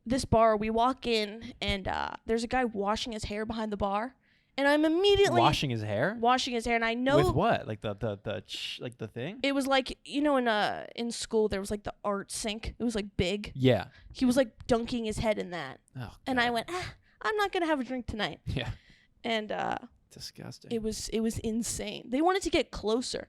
Speaker 2: this bar, we walk in, and there's a guy washing his hair behind the bar, and I'm immediately
Speaker 1: washing his hair,
Speaker 2: and I know
Speaker 1: with what, like the thing.
Speaker 2: It was like, in school there was like the art sink. It was like big.
Speaker 1: Yeah.
Speaker 2: He was like dunking his head in that.
Speaker 1: Oh, God.
Speaker 2: And I went, I'm not gonna have a drink tonight.
Speaker 1: Yeah.
Speaker 2: And
Speaker 1: disgusting.
Speaker 2: It was insane. They wanted to get closer.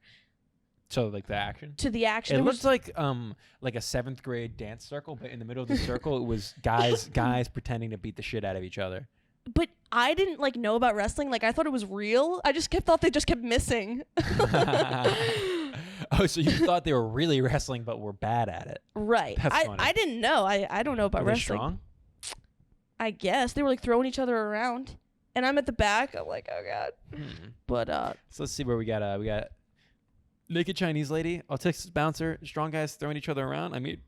Speaker 1: So like the action?
Speaker 2: To the action.
Speaker 1: It looked like a 7th grade dance circle, but in the middle of the circle it was guys pretending to beat the shit out of each other.
Speaker 2: But I didn't like know about wrestling. Like I thought it was real. I just thought they just kept missing.
Speaker 1: Oh, so you thought they were really wrestling but were bad at it.
Speaker 2: Right.
Speaker 1: That's funny.
Speaker 2: I didn't know. I don't know about
Speaker 1: Were they
Speaker 2: wrestling.
Speaker 1: strong?
Speaker 2: I guess. They were like throwing each other around. And I'm at the back. I'm like, oh God. But
Speaker 1: so let's see where we got naked Chinese lady, autistic bouncer, strong guys throwing each other around. I mean,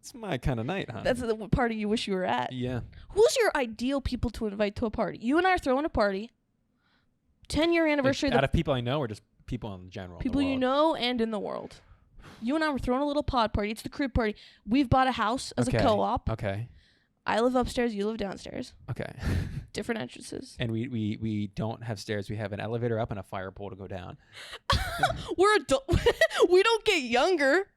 Speaker 1: it's my kind of night, huh?
Speaker 2: That's the party you wish you were at.
Speaker 1: Yeah.
Speaker 2: Who's your ideal people to invite to a party? You and I are throwing a party. 10-year anniversary.
Speaker 1: Out of people I know or just people in general?
Speaker 2: People you know and in the world. You and I were throwing a little pod party. It's the crib party. We've bought a house as a co-op.
Speaker 1: Okay.
Speaker 2: I live upstairs. You live downstairs.
Speaker 1: Okay.
Speaker 2: Different entrances.
Speaker 1: And we don't have stairs. We have an elevator up and a fire pole to go down.
Speaker 2: We're adult. We don't get younger.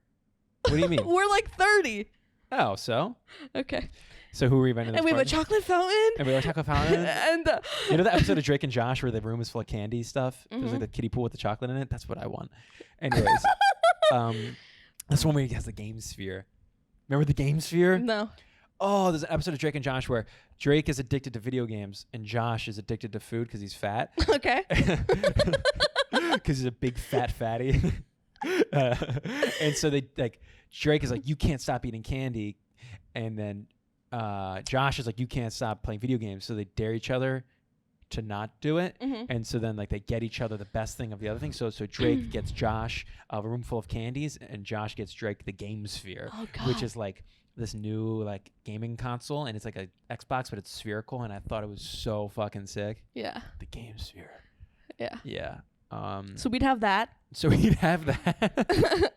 Speaker 1: What do you mean?
Speaker 2: We're like 30.
Speaker 1: Oh, so?
Speaker 2: Okay.
Speaker 1: So who are we inviting to this
Speaker 2: And we have a
Speaker 1: party?
Speaker 2: chocolate fountain.
Speaker 1: And we have a chocolate fountain.
Speaker 2: And
Speaker 1: you know the episode of Drake and Josh where the room is full of candy stuff?
Speaker 2: Mm-hmm.
Speaker 1: There's like the kiddie pool with the chocolate in it? That's what I want. Anyways. That's one where he has the game sphere. Remember the game sphere?
Speaker 2: No.
Speaker 1: Oh, there's an episode of Drake and Josh where Drake is addicted to video games and Josh is addicted to food because he's fat.
Speaker 2: Okay.
Speaker 1: Because he's a big fat fatty. And so they like Drake is like, you can't stop eating candy, and then Josh is like, you can't stop playing video games. So they dare each other to not do it, and so then like they get each other the best thing of the other thing. So Drake gets Josh a room full of candies, and Josh gets Drake the game sphere, which is like this new like gaming console, and it's like a Xbox but it's spherical, and I thought it was so fucking sick.
Speaker 2: Yeah.
Speaker 1: The game sphere.
Speaker 2: Yeah.
Speaker 1: Yeah.
Speaker 2: So we'd have that.
Speaker 1: So we'd have that.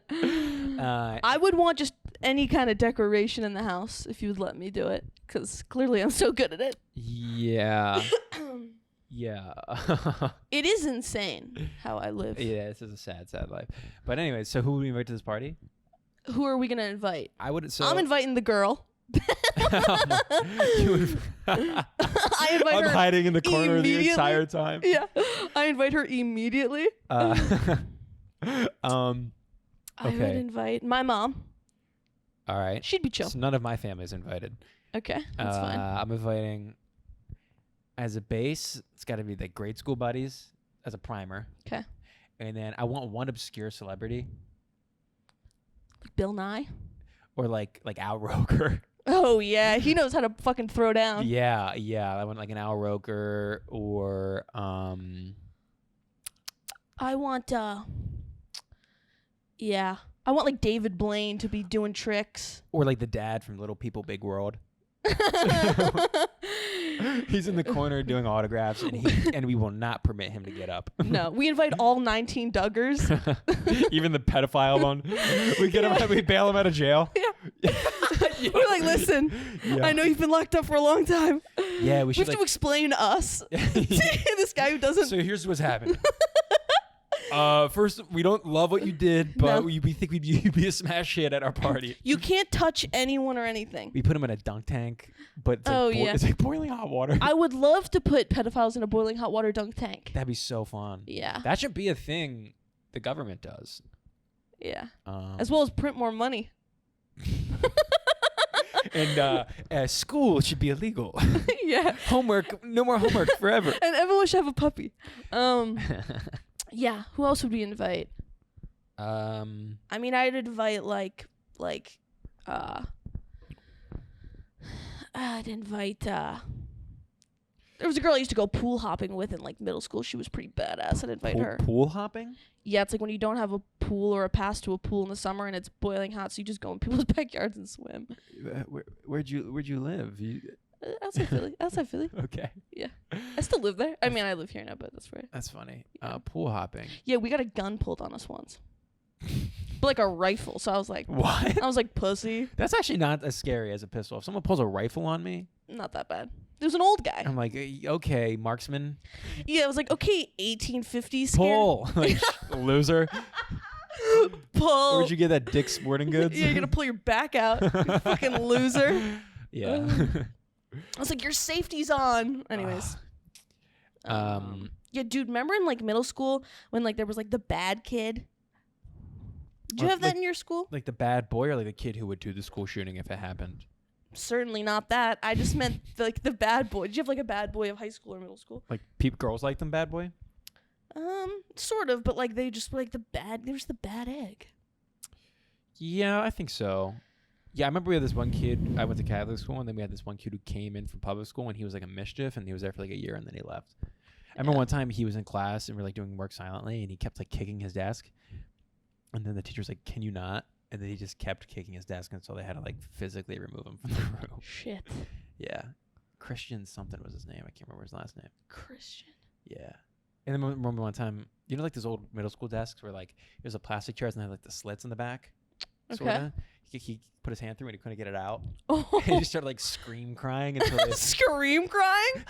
Speaker 2: I would want just any kind of decoration in the house if you would let me do it, because clearly I'm so good at it.
Speaker 1: Yeah. Yeah.
Speaker 2: It is insane how I live.
Speaker 1: Yeah, this is a sad life. But anyway, so who would we invite to this party?
Speaker 2: Who are we going to invite?
Speaker 1: I would. So
Speaker 2: I'm inviting the girl.
Speaker 1: You would,
Speaker 2: I invite
Speaker 1: I'm
Speaker 2: her
Speaker 1: hiding in the corner the
Speaker 2: immediately.
Speaker 1: entire time.
Speaker 2: Yeah. I invite her immediately.
Speaker 1: Okay.
Speaker 2: I would invite my mom.
Speaker 1: All right.
Speaker 2: She'd be chill.
Speaker 1: So none of my family's invited.
Speaker 2: Okay, that's fine.
Speaker 1: I'm inviting as a base. It's got to be the grade school buddies as a primer.
Speaker 2: Okay.
Speaker 1: And then I want one obscure celebrity,
Speaker 2: Like Bill Nye.
Speaker 1: or like Al Roker.
Speaker 2: Oh yeah, he knows how to fucking throw down.
Speaker 1: Yeah. I want like an Al Roker, or
Speaker 2: I want yeah. I want like David Blaine to be doing tricks.
Speaker 1: or like the dad from Little People Big World. He's in the corner doing autographs, and we will not permit him to get up.
Speaker 2: No, we invite all 19 Duggars.
Speaker 1: Even the pedophile one. We get him. We bail him out of jail.
Speaker 2: Yeah. We're like, listen,
Speaker 1: Yeah.
Speaker 2: I know you've been locked up for a long time.
Speaker 1: Yeah, we
Speaker 2: We
Speaker 1: should.
Speaker 2: have to explain us. This guy who doesn't.
Speaker 1: So here's what's happened. First, we don't love what you did, but
Speaker 2: No.
Speaker 1: we think you'd be a smash hit at our party.
Speaker 2: You can't touch anyone or anything.
Speaker 1: We put him in a dunk tank, but it's like,
Speaker 2: Yeah.
Speaker 1: it's like boiling hot water.
Speaker 2: I would love to put pedophiles in a boiling hot water dunk tank.
Speaker 1: That'd be so fun.
Speaker 2: Yeah.
Speaker 1: That should be a thing the government does.
Speaker 2: Yeah. As well as print more money.
Speaker 1: And school should be illegal.
Speaker 2: Yeah.
Speaker 1: Homework, no more homework forever.
Speaker 2: And everyone should have a puppy. Yeah. Who else would we invite? I mean, I'd invite I'd invite there was a girl I used to go pool hopping with in like middle school. She was pretty badass. I'd invite her.
Speaker 1: Pool hopping?
Speaker 2: Yeah, it's like when you don't have a pool or a pass to a pool in the summer and it's boiling hot, so you just go in people's backyards and swim.
Speaker 1: Where'd you live?
Speaker 2: Outside Philly. Outside Philly.
Speaker 1: Okay.
Speaker 2: Yeah. I still live there. I mean, I live here now, but that's right.
Speaker 1: That's funny.
Speaker 2: Yeah.
Speaker 1: Pool hopping.
Speaker 2: Yeah, we got a gun pulled on us once. But like a rifle. So I was like,
Speaker 1: What?
Speaker 2: I was like, pussy.
Speaker 1: That's actually not as scary as a pistol. If someone pulls a rifle on me,
Speaker 2: Not that bad. It was an old guy.
Speaker 1: I'm like, okay, marksman,
Speaker 2: Yeah, it was like, okay, 1850s scare.
Speaker 1: pull, like loser.
Speaker 2: Pull.
Speaker 1: Where'd you get that Dick's Sporting Goods?
Speaker 2: Yeah, you're gonna pull your back out. You fucking loser.
Speaker 1: Yeah.
Speaker 2: I was like, your safety's on. Anyways. Yeah, dude, remember in like middle school when like there was like the bad kid? Did you
Speaker 1: What,
Speaker 2: have that
Speaker 1: like-
Speaker 2: in your school?
Speaker 1: Like the bad boy, or like the kid who would do the school shooting if it happened?
Speaker 2: Certainly not that. I just meant like the bad boy. Did you have like a bad boy of high school or middle school?
Speaker 1: Like girls like them bad boy?
Speaker 2: Sort of, but like they just were like the bad. There's the bad egg.
Speaker 1: Yeah, I think so. Yeah, I remember we had this one kid. I went to Catholic school, and then we had this one kid who came in from public school, and he was like a mischief, and he was there for like a year, and then he left. I remember one time he was in class, and we were like doing work silently, and he kept like kicking his desk, and then the teacher was like, "Can you not?" And then he just kept kicking his desk, and so they had to like physically remove him from the room.
Speaker 2: Shit.
Speaker 1: Yeah, Christian something was his name. I can't remember his last name.
Speaker 2: Christian.
Speaker 1: Yeah. And then I remember one time, you know, like those old middle school desks where like there's a plastic chairs and they have like the slits in the back.
Speaker 2: Okay.
Speaker 1: Sorta. He put his hand through and he couldn't get it out.
Speaker 2: Oh.
Speaker 1: And he just started like scream crying until they,
Speaker 2: Scream crying?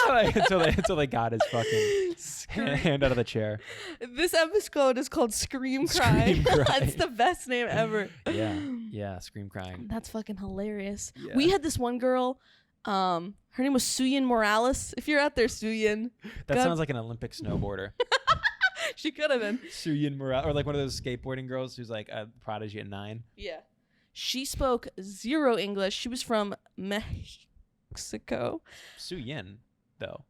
Speaker 1: like, until they got his fucking hand out of the chair.
Speaker 2: This episode is called Scream Crying.
Speaker 1: Scream Crying.
Speaker 2: That's the best name ever.
Speaker 1: Yeah, scream crying.
Speaker 2: That's fucking hilarious.
Speaker 1: Yeah.
Speaker 2: We had this one girl. Her name was Suyin Morales. If you're out there, Suyin.
Speaker 1: That
Speaker 2: God.
Speaker 1: sounds like an Olympic snowboarder.
Speaker 2: She could have been.
Speaker 1: Suyin Morales, or like one of those skateboarding girls who's like a prodigy at 9.
Speaker 2: Yeah. She spoke 0 English. She was from Mexico.
Speaker 1: Suyin, though.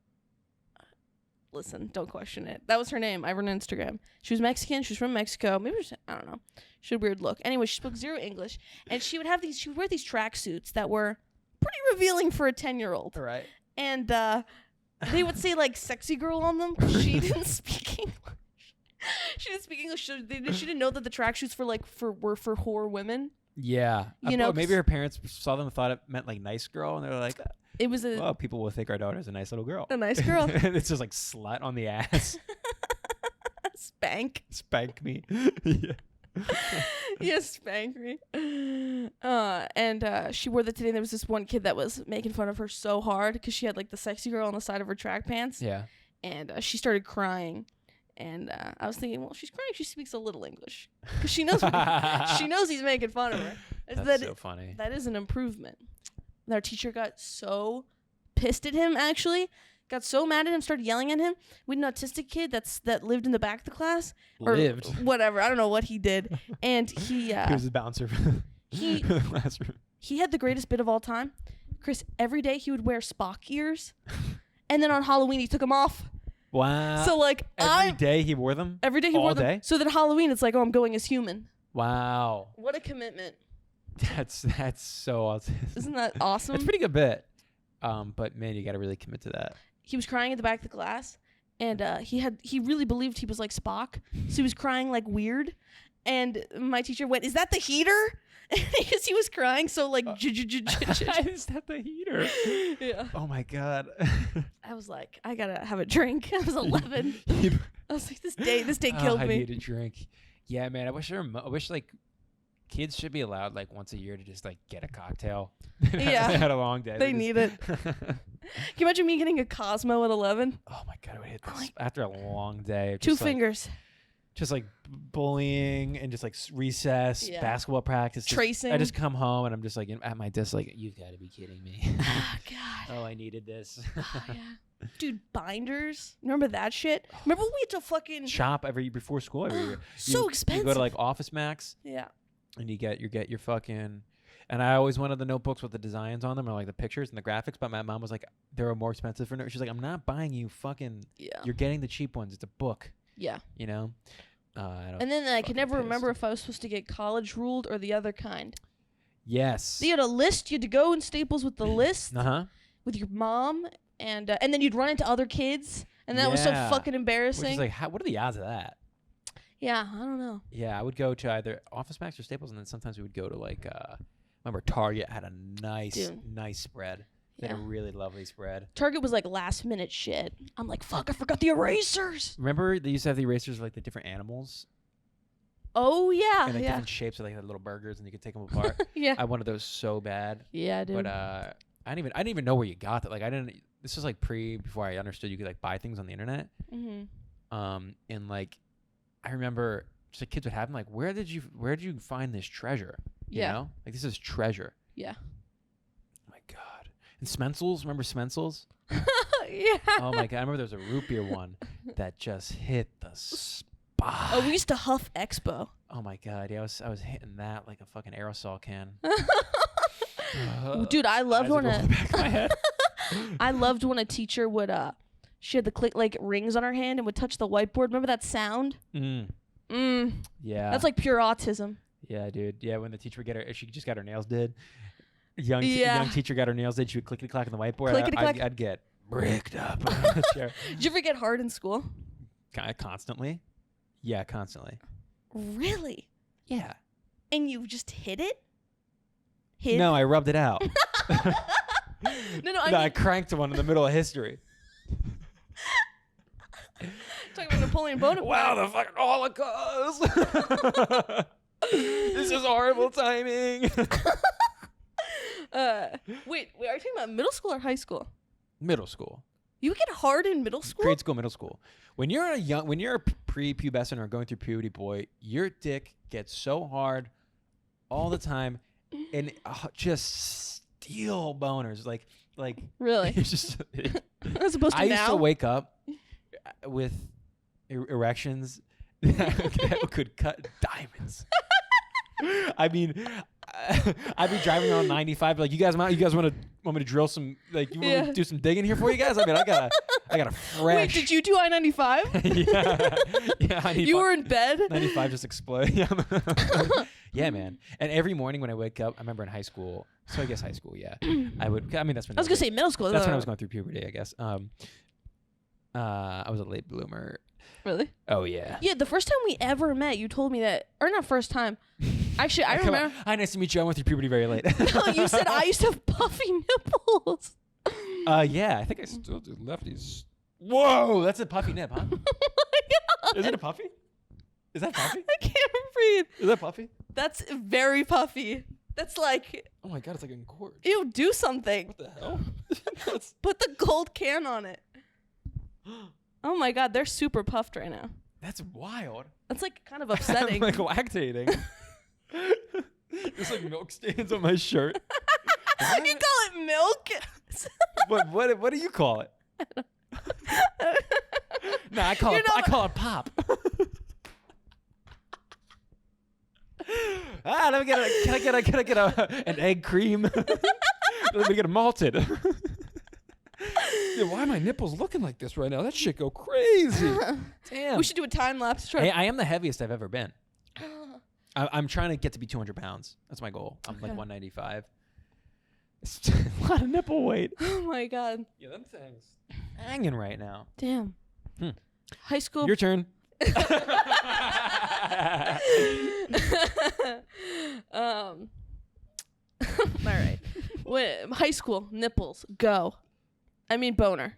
Speaker 2: Listen, don't question it. That was her name. I have her on Instagram. She was Mexican. She was from Mexico. Maybe I don't know. She had a weird look. Anyway, she spoke 0 English, and she would wear these tracksuits that were pretty revealing for a 10-year-old.
Speaker 1: All right.
Speaker 2: And they would say like "sexy girl" on them. She didn't speak English. She didn't speak English. She didn't know that the tracksuits were for whore women.
Speaker 1: Yeah.
Speaker 2: You know,
Speaker 1: maybe her parents saw them and thought it meant like nice girl, and they were like,
Speaker 2: it was
Speaker 1: well, people will think our daughter's a nice little girl.
Speaker 2: a nice girl.
Speaker 1: It's just like slut on the ass.
Speaker 2: Spank.
Speaker 1: Spank me. Yeah.
Speaker 2: Yeah, spank me. And she wore that today. And there was this one kid that was making fun of her so hard because she had like the sexy girl on the side of her track pants.
Speaker 1: Yeah.
Speaker 2: And she started crying. And I was thinking, well, she's crying. She speaks a little English because she knows she knows he's making fun of her.
Speaker 1: That's so funny.
Speaker 2: That is an improvement. Our teacher got so pissed at him. Actually, got so mad at him, started yelling at him. We had an autistic kid that lived in the back of the class. Or
Speaker 1: lived.
Speaker 2: Whatever. I don't know what he did. And he
Speaker 1: was a bouncer for the classroom.
Speaker 2: He had the greatest bit of all time. Chris, every day he would wear Spock ears, and then on Halloween he took them off.
Speaker 1: Wow.
Speaker 2: So like
Speaker 1: every day he wore them?
Speaker 2: Every day he wore them. So then Halloween it's like, oh, I'm going as human.
Speaker 1: Wow.
Speaker 2: What a commitment.
Speaker 1: That's so awesome.
Speaker 2: Isn't that awesome?
Speaker 1: It's a pretty good bit. But man, you got to really commit to that.
Speaker 2: He was crying at the back of the class, and he really believed he was like Spock, so he was crying like weird. And my teacher went, "Is that the heater?" Because he was crying so like.
Speaker 1: Is that the heater?
Speaker 2: Yeah.
Speaker 1: Oh my god.
Speaker 2: I was like, I gotta have a drink. I was 11. I was like, this day killed me.
Speaker 1: I need a drink. Yeah, man. I wish like kids should be allowed like once a year to just like get a cocktail.
Speaker 2: Yeah.
Speaker 1: They had a long day.
Speaker 2: They need it. Can you imagine me getting a Cosmo at 11?
Speaker 1: Oh my god, I would hit this like, after a long day.
Speaker 2: Two fingers.
Speaker 1: Just like bullying and just like recess, basketball practice.
Speaker 2: Tracing.
Speaker 1: I just come home and I'm just like at my desk like, you've got to be kidding me.
Speaker 2: Oh, God.
Speaker 1: Oh, I needed this.
Speaker 2: Oh, yeah. Dude, binders. Remember that shit? Remember when we had to fucking
Speaker 1: shop before school every year?
Speaker 2: So expensive.
Speaker 1: You go to like Office Max.
Speaker 2: Yeah.
Speaker 1: And you get your fucking. And I always wanted the notebooks with the designs on them or like the pictures and the graphics. But my mom was like, they were more expensive for. She's like, I'm not buying you fucking. Yeah. You're getting the cheap ones. It's a book.
Speaker 2: Yeah.
Speaker 1: You know.
Speaker 2: And then I could never remember if I was supposed to get college ruled or the other kind.
Speaker 1: Yes.
Speaker 2: You had a list. You had to go in Staples with the list. With your mom, and then you'd run into other kids, and that was so fucking embarrassing.
Speaker 1: Which is like, what are the odds of that?
Speaker 2: Yeah, I don't know.
Speaker 1: Yeah, I would go to either Office Max or Staples, and then sometimes we would go to like, remember Target had a nice spread. They had a really lovely spread.
Speaker 2: Target was like last minute shit. I'm like, fuck, I forgot the erasers.
Speaker 1: Remember they used to have the erasers of like the different animals?
Speaker 2: Oh, yeah.
Speaker 1: And like different shapes of like the little burgers, and you could take them apart.
Speaker 2: Yeah.
Speaker 1: I wanted those so bad.
Speaker 2: Yeah, dude.
Speaker 1: But I didn't even know where you got that. Like this was like before I understood you could like buy things on the internet. Mm-hmm. And like, I remember just like kids would have them like, where did you find this treasure? You know? Like this is treasure.
Speaker 2: Yeah.
Speaker 1: Oh my God. And Spencel's, remember Spencel's?
Speaker 2: Yeah.
Speaker 1: Oh my God, I remember there was a root beer one that just hit the spot.
Speaker 2: Oh, we used to Huff Expo.
Speaker 1: Oh my God, yeah, I was hitting that like a fucking aerosol can.
Speaker 2: Dude, I loved when a teacher would she had the click like rings on her hand and would touch the whiteboard. Remember that sound? Yeah. That's like pure autism.
Speaker 1: Yeah, dude. Yeah, when the teacher would if she just got her nails did. Young teacher got her nails did. She would clickety-clack on the whiteboard. I'd get bricked up.
Speaker 2: Did you ever get hard in school?
Speaker 1: Constantly. Yeah, constantly.
Speaker 2: Really?
Speaker 1: Yeah.
Speaker 2: And you just hit it?
Speaker 1: No, I rubbed it out.
Speaker 2: No,
Speaker 1: I cranked one in the middle of history.
Speaker 2: Talking about Napoleon Bonaparte.
Speaker 1: Wow, the fucking Holocaust. This is horrible timing.
Speaker 2: Wait, are you talking about middle school or high school?
Speaker 1: Middle school.
Speaker 2: You get hard in middle school?
Speaker 1: Grade school, middle school. When you're a pre-pubescent or going through puberty boy, your dick gets so hard all the time, and just steel boners, like
Speaker 2: really.
Speaker 1: It's just.
Speaker 2: As opposed to
Speaker 1: I
Speaker 2: now.
Speaker 1: used to wake up with erections that could cut diamonds. I mean, I'd be driving on 95, like, you guys want me to drill some, like, you want me to do some digging here for you guys? I mean, I got a fresh.
Speaker 2: Wait, did you do I-95?
Speaker 1: Yeah.
Speaker 2: You were in bed?
Speaker 1: 95 just exploded. Yeah, man. And every morning when I wake up, I remember in high school. So I guess high school, yeah. That's when
Speaker 2: I was gonna say middle school.
Speaker 1: That's when I was going through puberty, I guess. I was a late bloomer.
Speaker 2: Really?
Speaker 1: Oh yeah.
Speaker 2: Yeah, the first time we ever met, you told me that, or not first time. Actually, I remember.
Speaker 1: Hi, nice to meet you. I went through puberty very late.
Speaker 2: No, you said I used to have puffy nipples.
Speaker 1: Yeah, I think I still do lefties. Whoa, that's a puffy nip, huh?
Speaker 2: Oh my god.
Speaker 1: Is it a puffy? Is that puffy?
Speaker 2: I can't breathe.
Speaker 1: Is that puffy?
Speaker 2: That's very puffy. That's like.
Speaker 1: Oh my god, it's like engorged.
Speaker 2: Ew, do something.
Speaker 1: What the hell?
Speaker 2: Put the gold can on it. Oh my god, they're super puffed right now.
Speaker 1: That's wild.
Speaker 2: That's like kind of upsetting.
Speaker 1: I'm like lactating. There's like milk stains on my shirt.
Speaker 2: You call it milk?
Speaker 1: What do you call it? No, I call it pop. Let me can I get an egg cream? Let me get it malted. Yeah, why are my nipples looking like this right now? That shit go crazy. Damn.
Speaker 2: We should do a time lapse.
Speaker 1: Hey, I am the heaviest I've ever been. I'm trying to get to be 200 pounds. That's my goal. I'm like 195. It's a lot of nipple weight.
Speaker 2: Oh my god.
Speaker 1: Yeah, them things hanging right now.
Speaker 2: Damn. High school.
Speaker 1: Your turn.
Speaker 2: All right. High school nipples go. I mean boner.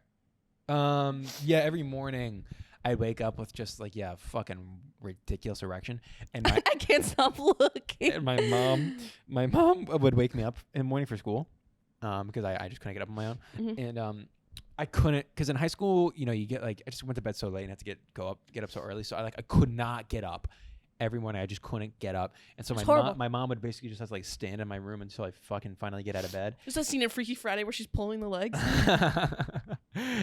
Speaker 1: Yeah, every morning I'd wake up with just like fucking ridiculous erection, and
Speaker 2: I can't stop looking.
Speaker 1: And my mom would wake me up in the morning for school, because I just couldn't get up on my own, and I couldn't, because in high school, you get like, I just went to bed so late and had to get up so early, so I could not get up. Every morning I just couldn't get up, and so my mom would basically just have to like stand in my room until I fucking finally get out of bed.
Speaker 2: Just that scene in Freaky Friday where she's pulling the legs.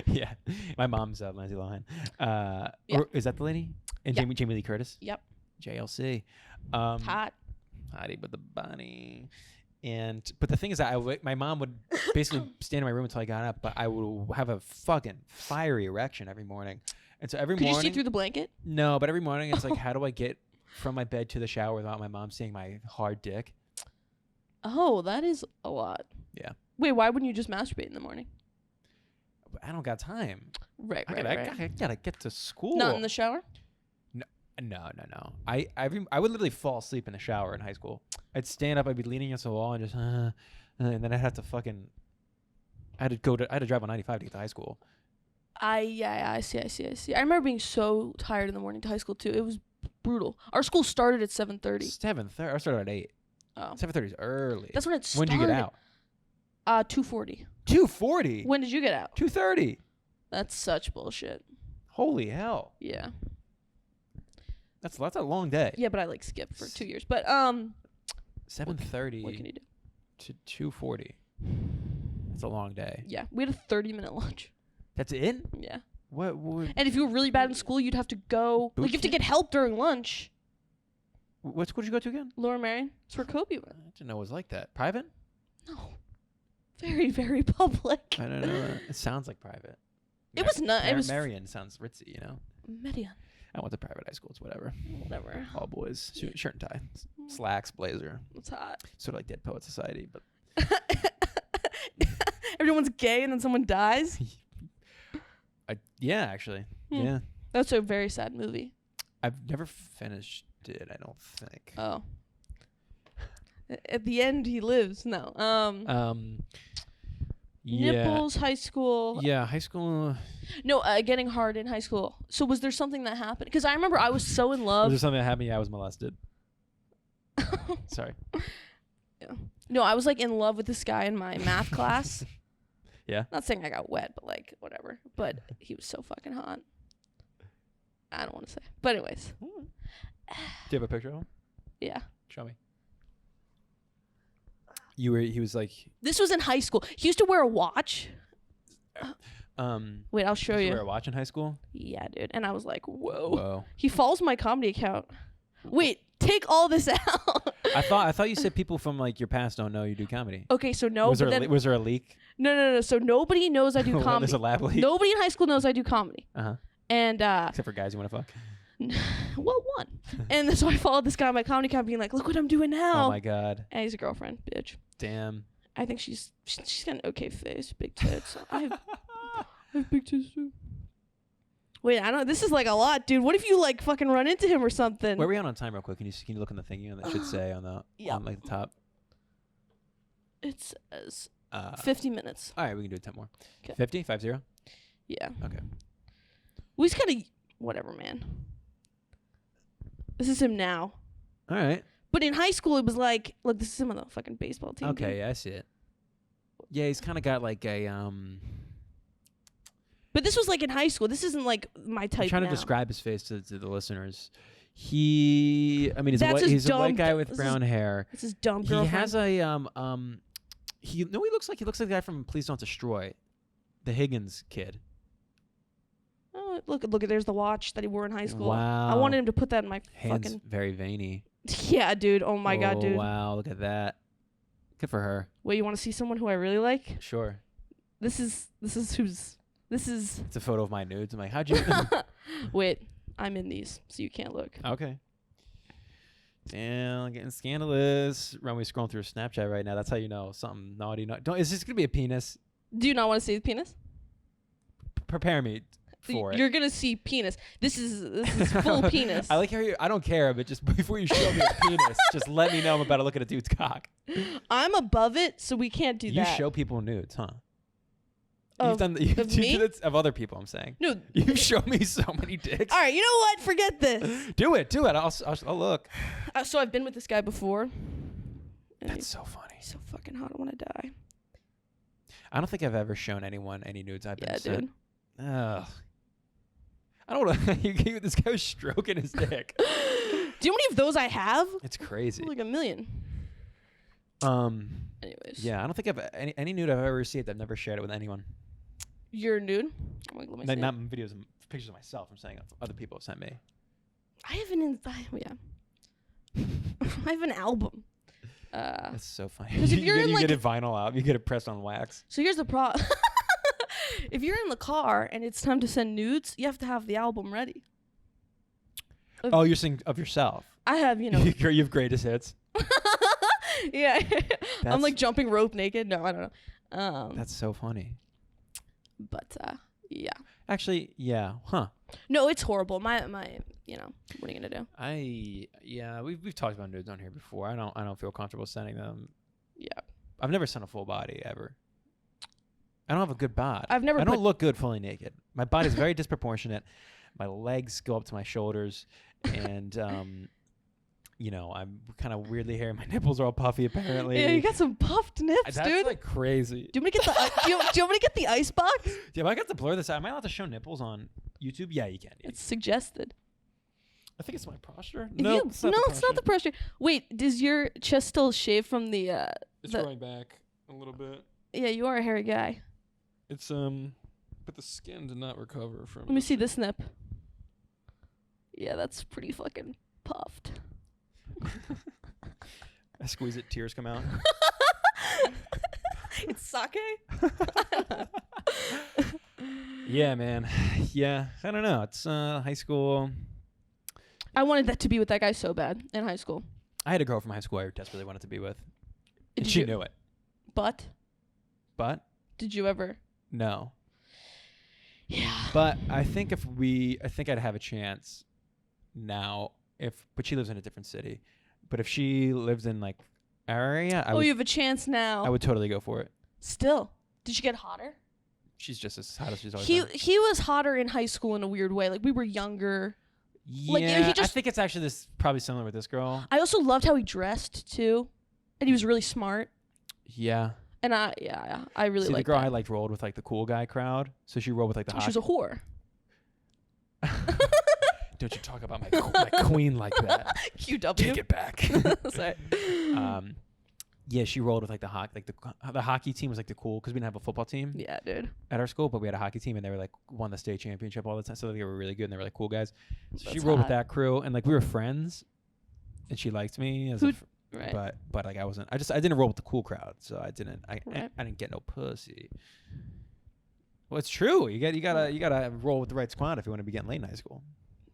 Speaker 1: Yeah, my mom's Lindsay Lohan. Or, is that the lady? And Jamie Lee Curtis.
Speaker 2: Yep.
Speaker 1: JLC.
Speaker 2: Hottie
Speaker 1: but the bunny. But the thing is that my mom would basically stand in my room until I got up, but I would have a fucking fiery erection every morning. And so every morning.
Speaker 2: Could you see through the blanket?
Speaker 1: No, but every morning it's like, how do I get from my bed to the shower without my mom seeing my hard dick?
Speaker 2: Oh, that is a lot.
Speaker 1: Yeah.
Speaker 2: Wait, why wouldn't you just masturbate in the morning?
Speaker 1: I don't got time.
Speaker 2: Right.
Speaker 1: I gotta get to school.
Speaker 2: Not in the shower?
Speaker 1: No. I would literally fall asleep in the shower in high school. I'd stand up, I'd be leaning against the wall, and just and then I'd have to fucking. I had to drive on 95 to get to high school.
Speaker 2: I see. I remember being so tired in the morning to high school too. It was brutal. Our school started at 7:30.
Speaker 1: 7:30. I started at 8.
Speaker 2: Oh.
Speaker 1: 7:30 is early.
Speaker 2: That's when it started.
Speaker 1: When did you get out?
Speaker 2: 2:40.
Speaker 1: 2:40.
Speaker 2: When did you get out?
Speaker 1: 2:30.
Speaker 2: That's such bullshit.
Speaker 1: Holy hell.
Speaker 2: Yeah.
Speaker 1: That's a long day.
Speaker 2: Yeah, but I like skipped for 2 years. But
Speaker 1: 7:30.
Speaker 2: What can you do?
Speaker 1: To 2:40. That's a long day.
Speaker 2: Yeah, we had a 30-minute lunch.
Speaker 1: That's it?
Speaker 2: Yeah.
Speaker 1: What?
Speaker 2: And if you were really bad in school, you'd have to go.
Speaker 1: Boot
Speaker 2: Like, you have to
Speaker 1: camp?
Speaker 2: get help during lunch.
Speaker 1: What school did you go to again?
Speaker 2: Laura Marion. That's where Kobe went.
Speaker 1: I didn't know it was like that. Private?
Speaker 2: No. Very, very public.
Speaker 1: I don't know. It sounds like private.
Speaker 2: It was not. It was
Speaker 1: Marion sounds ritzy,
Speaker 2: Median.
Speaker 1: I went to private high school. It's whatever.
Speaker 2: Whatever.
Speaker 1: All boys. Shirt and tie. Slacks, blazer.
Speaker 2: It's hot.
Speaker 1: Sort of like Dead Poet Society, but.
Speaker 2: Everyone's gay and then someone dies.
Speaker 1: Yeah, actually. Yeah.
Speaker 2: That's a very sad movie.
Speaker 1: I've never finished it, I don't think.
Speaker 2: Oh. At the end, he lives. No.
Speaker 1: Yeah.
Speaker 2: Nipples, high school.
Speaker 1: Yeah, high school.
Speaker 2: No, getting hard in high school. So was there something that happened? Because I remember I was so in love.
Speaker 1: Was there something that happened? Yeah, I was molested. Sorry.
Speaker 2: Yeah. No, I was like in love with this guy in my math class.
Speaker 1: Yeah.
Speaker 2: Not saying I got wet, but like whatever. But he was so fucking hot. I don't want to say. But anyways.
Speaker 1: Do you have a picture of him?
Speaker 2: Yeah.
Speaker 1: Show me. He was like.
Speaker 2: This was in high school. He used to wear a watch. Wait, I'll show
Speaker 1: we
Speaker 2: you.
Speaker 1: were watching high school.
Speaker 2: Yeah, dude. And I was like, whoa.
Speaker 1: Whoa.
Speaker 2: He follows my comedy account. Wait, take all this out.
Speaker 1: I thought you said people from like your past don't know you do comedy.
Speaker 2: Okay, so no.
Speaker 1: Was
Speaker 2: but
Speaker 1: there
Speaker 2: then,
Speaker 1: was there a leak?
Speaker 2: no. So nobody knows I do
Speaker 1: Well,
Speaker 2: comedy.
Speaker 1: there's a lab leak.
Speaker 2: Nobody in high school knows I do comedy.
Speaker 1: Uh-huh.
Speaker 2: And
Speaker 1: Except for guys you want to fuck.
Speaker 2: well, one. And so I followed this guy on my comedy account, being like, "Look what I'm doing now."
Speaker 1: Oh my god.
Speaker 2: And he's a girlfriend, bitch.
Speaker 1: Damn.
Speaker 2: I think she's got an okay face, big tits. I have big tits too. Wait, I don't. This is like a lot, dude. What if you like fucking run into him or something?
Speaker 1: Where are we on time, real quick? Can you look on the thingy on that should say on the on like the top?
Speaker 2: It says
Speaker 1: 50
Speaker 2: 50 minutes.
Speaker 1: All right, we can do 10 more.
Speaker 2: 'Kay.
Speaker 1: 50? 50?
Speaker 2: Yeah.
Speaker 1: Okay.
Speaker 2: We just gotta whatever, man. This is him now.
Speaker 1: All right.
Speaker 2: But in high school, it was like, look, this is him on the fucking baseball team.
Speaker 1: Okay,
Speaker 2: dude.
Speaker 1: yeah, I see it. Yeah, he's kind of got like a
Speaker 2: But this was like in high school. This isn't like my type.
Speaker 1: I'm trying
Speaker 2: now.
Speaker 1: to describe his face to the listeners. He's
Speaker 2: That's his
Speaker 1: he's a
Speaker 2: dumb
Speaker 1: white guy with
Speaker 2: this
Speaker 1: brown hair.
Speaker 2: This is dumb
Speaker 1: He
Speaker 2: girlfriend.
Speaker 1: has a he looks like the guy from Please Don't Destroy, the Higgins kid.
Speaker 2: Oh, look, there's the watch that he wore in high school.
Speaker 1: Wow.
Speaker 2: I wanted him to put that in my
Speaker 1: Hands
Speaker 2: fucking.
Speaker 1: very veiny.
Speaker 2: Yeah, dude. Oh my god, dude.
Speaker 1: Wow, look at that. Good for her.
Speaker 2: Wait, you want to see someone who I really like?
Speaker 1: Sure.
Speaker 2: This is who's. This is.
Speaker 1: It's a photo of my nudes. I'm like, how'd you?
Speaker 2: Wait, I'm in these, so you can't look.
Speaker 1: Okay. Damn, getting scandalous. Romy's scrolling through Snapchat right now. That's how you know something naughty. Is this gonna be a penis?
Speaker 2: Do you not want to see the penis?
Speaker 1: Prepare me for it.
Speaker 2: You're gonna see penis. This is full penis.
Speaker 1: I like how I don't care, but just before you show me a penis, just let me know I'm about to look at a dude's cock.
Speaker 2: I'm above it, so we can't do
Speaker 1: You
Speaker 2: that.
Speaker 1: show people nudes, huh?
Speaker 2: Of- of me?
Speaker 1: Of other people. I'm saying.
Speaker 2: No.
Speaker 1: You show me so many dicks.
Speaker 2: All right, you know what? Forget this.
Speaker 1: Do it. I'll look.
Speaker 2: So I've been with this guy before. And
Speaker 1: That's
Speaker 2: he's
Speaker 1: so funny.
Speaker 2: so fucking hot. I want to die.
Speaker 1: I don't think I've ever shown anyone any nudes I've been
Speaker 2: Yeah,
Speaker 1: sent.
Speaker 2: dude.
Speaker 1: Ugh. I don't want to. This guy was stroking his dick.
Speaker 2: Do you know how many of those I have?
Speaker 1: It's crazy.
Speaker 2: Like a million. Anyways.
Speaker 1: Yeah, I don't think I've any nude I've ever received. I've never shared it with anyone.
Speaker 2: You're nude? I'm like, let me see.
Speaker 1: Not videos, pictures of myself. I'm saying other people have sent me.
Speaker 2: I have an I have an album.
Speaker 1: That's so funny.
Speaker 2: 'Cause if you're in,
Speaker 1: you
Speaker 2: like-
Speaker 1: get it vinyl out, you get it pressed on wax.
Speaker 2: So here's the problem. If you're in the car and it's time to send nudes, you have to have the album ready.
Speaker 1: Oh, you're saying of yourself.
Speaker 2: I have, you know.
Speaker 1: You have greatest hits.
Speaker 2: Yeah. I'm
Speaker 1: That's-
Speaker 2: like jumping rope naked. No, I don't know.
Speaker 1: That's so funny.
Speaker 2: But yeah.
Speaker 1: Actually, yeah. Huh.
Speaker 2: No, it's horrible. My you know, what are you gonna do?
Speaker 1: We've talked about nudes on here before. I don't feel comfortable sending them.
Speaker 2: Yeah.
Speaker 1: I've never sent a full body ever. I don't have a good bod.
Speaker 2: I've never
Speaker 1: I don't
Speaker 2: put-
Speaker 1: look good fully naked. My body's very disproportionate. My legs go up to my shoulders, and you know, I'm kind of weirdly hairy. My nipples are all puffy, apparently.
Speaker 2: Yeah, you got some puffed nips,
Speaker 1: That's
Speaker 2: dude.
Speaker 1: like crazy.
Speaker 2: Do you want me to get the do you want me to get the ice box?
Speaker 1: Yeah, I got to blur this out. Am I allowed to show nipples on YouTube? Yeah, you can. Yeah.
Speaker 2: It's suggested.
Speaker 1: I think it's my posture.
Speaker 2: If
Speaker 1: No,
Speaker 2: you-
Speaker 1: it's not
Speaker 2: no,
Speaker 1: the
Speaker 2: it's not the
Speaker 1: posture.
Speaker 2: pressure. Wait, does your chest still shave from the
Speaker 1: It's
Speaker 2: the-
Speaker 1: growing back a little bit.
Speaker 2: Yeah, you are a hairy guy.
Speaker 1: It's but the skin did not recover from.
Speaker 2: Let me see this nip. Yeah, that's pretty fucking puffed.
Speaker 1: I squeeze it, tears come out.
Speaker 2: It's sake?
Speaker 1: Yeah, man. Yeah, I don't know. It's high school.
Speaker 2: I wanted that to be with that guy so bad in high school.
Speaker 1: I had a girl from high school I desperately wanted to be with, and
Speaker 2: Did
Speaker 1: she
Speaker 2: you-
Speaker 1: knew it.
Speaker 2: But
Speaker 1: But
Speaker 2: did you ever?
Speaker 1: no.
Speaker 2: Yeah.
Speaker 1: But I think I'd have a chance now. But she lives in a different city. But if she lived in like our area,
Speaker 2: you have a chance now.
Speaker 1: I would totally go for it.
Speaker 2: Still. Did she get hotter?
Speaker 1: She's just as hot as she's always
Speaker 2: He
Speaker 1: been.
Speaker 2: he was hotter in high school in a weird way. Like we were younger.
Speaker 1: Yeah,
Speaker 2: like, he
Speaker 1: I
Speaker 2: just-
Speaker 1: think it's actually probably similar with this girl.
Speaker 2: I also loved how he dressed too, and he was really smart.
Speaker 1: Yeah.
Speaker 2: And I really
Speaker 1: See, the
Speaker 2: liked
Speaker 1: girl
Speaker 2: that.
Speaker 1: I liked rolled with like the cool guy crowd, so she rolled with like the hot.
Speaker 2: She was a whore.
Speaker 1: Don't you talk about my queen like that?
Speaker 2: QW.
Speaker 1: Take it back.
Speaker 2: Sorry.
Speaker 1: Yeah, she rolled with like the hockey team was like the cool because we didn't have a football team
Speaker 2: Yeah, dude.
Speaker 1: at our school, but we had a hockey team and they were like won the state championship all the time, so they were really good and they were like cool guys. So she
Speaker 2: That's
Speaker 1: rolled with
Speaker 2: hot.
Speaker 1: that crew and like we were friends, and she liked me as
Speaker 2: Right.
Speaker 1: but like I didn't roll with the cool crowd, so I didn't get no pussy. Well, it's true. You gotta roll with the right squad if you want to be getting laid in high school.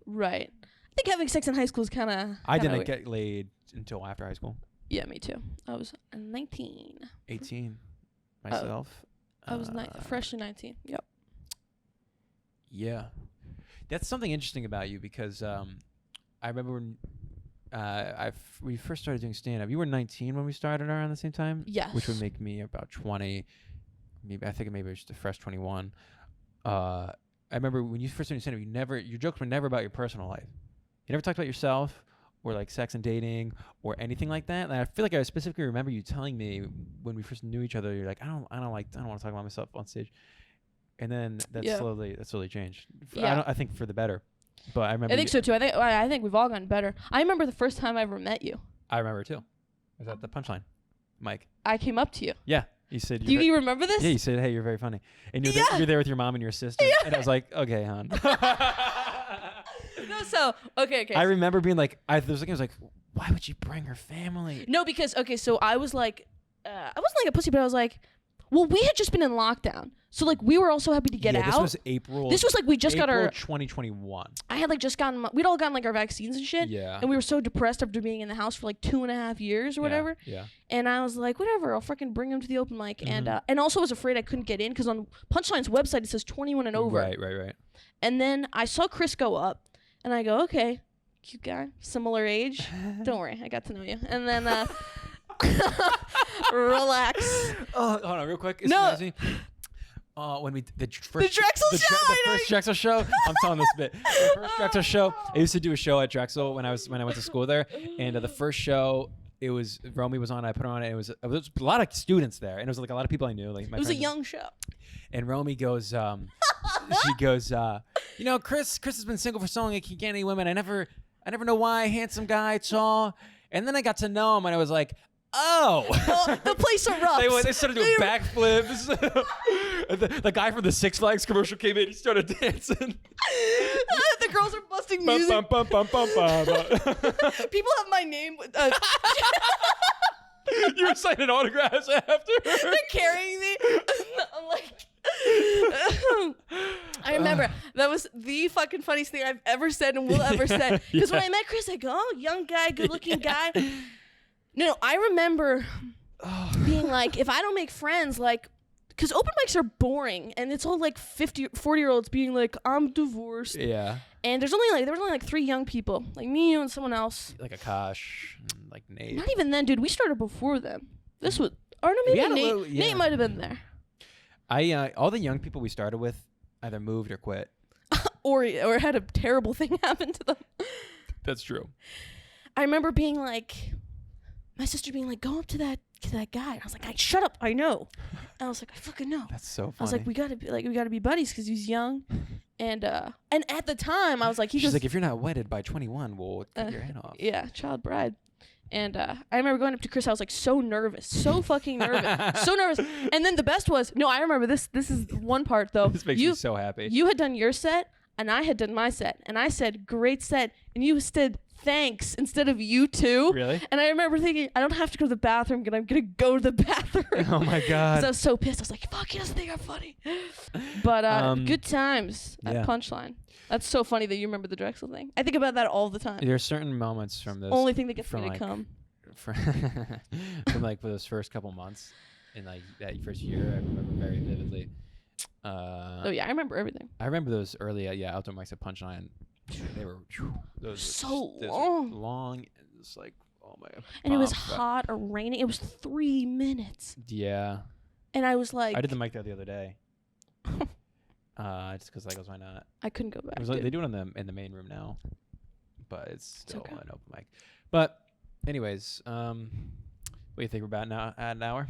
Speaker 2: Right. I think having sex in high school is kind of.
Speaker 1: I didn't get laid until after high school.
Speaker 2: Yeah, me too. I was 19.
Speaker 1: 18 myself.
Speaker 2: I was freshly 19. Yep.
Speaker 1: Yeah, that's something interesting about you because I remember when we first started doing stand up. You were 19 when we started around the same time.
Speaker 2: Yes.
Speaker 1: Which would make me about 20. Maybe it was just a fresh 21. I remember when you first started stand up, your jokes were never about your personal life. You never talked about yourself or like sex and dating or anything like that. And I feel like I specifically remember you telling me when we first knew each other, you're like, I don't want to talk about myself on stage. And then that slowly changed. I think for the better. But I remember.
Speaker 2: I think so too. I think we've all gotten better. I remember the first time I ever met you.
Speaker 1: I remember too. Was that the punchline, Mike?
Speaker 2: I came up to you.
Speaker 1: Yeah, you said.
Speaker 2: Do you remember this?
Speaker 1: Yeah, you said, "Hey, you're very funny," and you're there with your mom and your sister, and I was like, "Okay, hon."
Speaker 2: No, so okay.
Speaker 1: I remember being like, I was like, why would she bring her family?
Speaker 2: No, because so I was like, I wasn't like a pussy, but I was like, well, we had just been in lockdown, so like we were also happy to get out.
Speaker 1: This was April.
Speaker 2: This was like we just got our
Speaker 1: 2021.
Speaker 2: I had like just gotten. We'd all gotten like our vaccines and shit.
Speaker 1: Yeah.
Speaker 2: And we were so depressed after being in the house for like 2.5 years or whatever.
Speaker 1: Yeah.
Speaker 2: And I was like, whatever, I'll fucking bring him to the open mic. And also was afraid I couldn't get in because on Punchline's website it says 21 and over.
Speaker 1: Right.
Speaker 2: And then I saw Chris go up, and I go, okay, cute guy, similar age. Don't worry, I got to know you. And then relax.
Speaker 1: Oh, hold on, real quick.
Speaker 2: No.
Speaker 1: When we the
Speaker 2: Drexel show.
Speaker 1: The first Drexel show. I'm telling this bit. The first Drexel show. I used to do a show at Drexel when I went to school there, and the first show. It was Romy was on. I put her on it. It was a lot of students there, and it was like a lot of people I knew. Like my
Speaker 2: it was a
Speaker 1: friends.
Speaker 2: young show.
Speaker 1: And Romy goes, she goes, Chris has been single for so long he can't get any women. I never know why. Handsome guy, tall. And then I got to know him, and I was like, oh.
Speaker 2: Well, the place erupts.
Speaker 1: They started doing backflips. the guy from the Six Flags commercial came in. He started dancing.
Speaker 2: The girls are busting music. People have my name.
Speaker 1: You were signing autographs after.
Speaker 2: They're carrying me. I'm like. I remember that was the fucking funniest thing I've ever said and will ever say. Because when I met Chris, I go, "Oh, young guy, good-looking guy." No, I remember being like, if I don't make friends, like, because open mics are boring, and it's all like 40-year-olds being like, I'm divorced.
Speaker 1: Yeah.
Speaker 2: And there was only like 3 young people, like me, you, and someone else.
Speaker 1: Like Akash, like Nate.
Speaker 2: Not even then, dude. We started before them. This was, or no, maybe Nate. Nate might have been there.
Speaker 1: All the young people we started with either moved or quit.
Speaker 2: or had a terrible thing happen to them.
Speaker 1: That's true.
Speaker 2: I remember being like, my sister being like, go up to that guy. And I was like, shut up, I know. And I was like, I fucking know.
Speaker 1: That's so funny.
Speaker 2: I was like, we gotta be buddies because he's young. And at the time I was like,
Speaker 1: she's like, if you're not wedded by 21, we'll cut your head off.
Speaker 2: Yeah, child bride. And I remember going up to Chris. I was like so nervous, so fucking nervous, so nervous. And then the best was, no, I remember this. This is one part though.
Speaker 1: This makes me so happy.
Speaker 2: You had done your set, and I had done my set, and I said great set, and you said thanks instead of you too.
Speaker 1: Really?
Speaker 2: And I remember thinking, I don't have to go to the bathroom, but I'm gonna go to the bathroom.
Speaker 1: Oh my god!
Speaker 2: So I was so pissed. I was like, fuck, he doesn't think I'm funny. But good times at Punchline. That's so funny that you remember the Drexel thing. I think about that all the time.
Speaker 1: There are certain moments from this.
Speaker 2: Only thing that gets me to come.
Speaker 1: From like those first couple months in like that first year, I remember very vividly.
Speaker 2: Oh yeah, I remember everything.
Speaker 1: I remember those early outdoor mics at Punchline. They were
Speaker 2: so
Speaker 1: long. Long. It's like, oh my god.
Speaker 2: And it was hot or raining. It was 3 minutes.
Speaker 1: Yeah.
Speaker 2: And I was like,
Speaker 1: I did the mic there the other day. Just because, like, why not?
Speaker 2: I couldn't go back.
Speaker 1: It was like, they do it in the main room now, but it's still an open mic. But, anyways, what do you think we're about now? At an hour?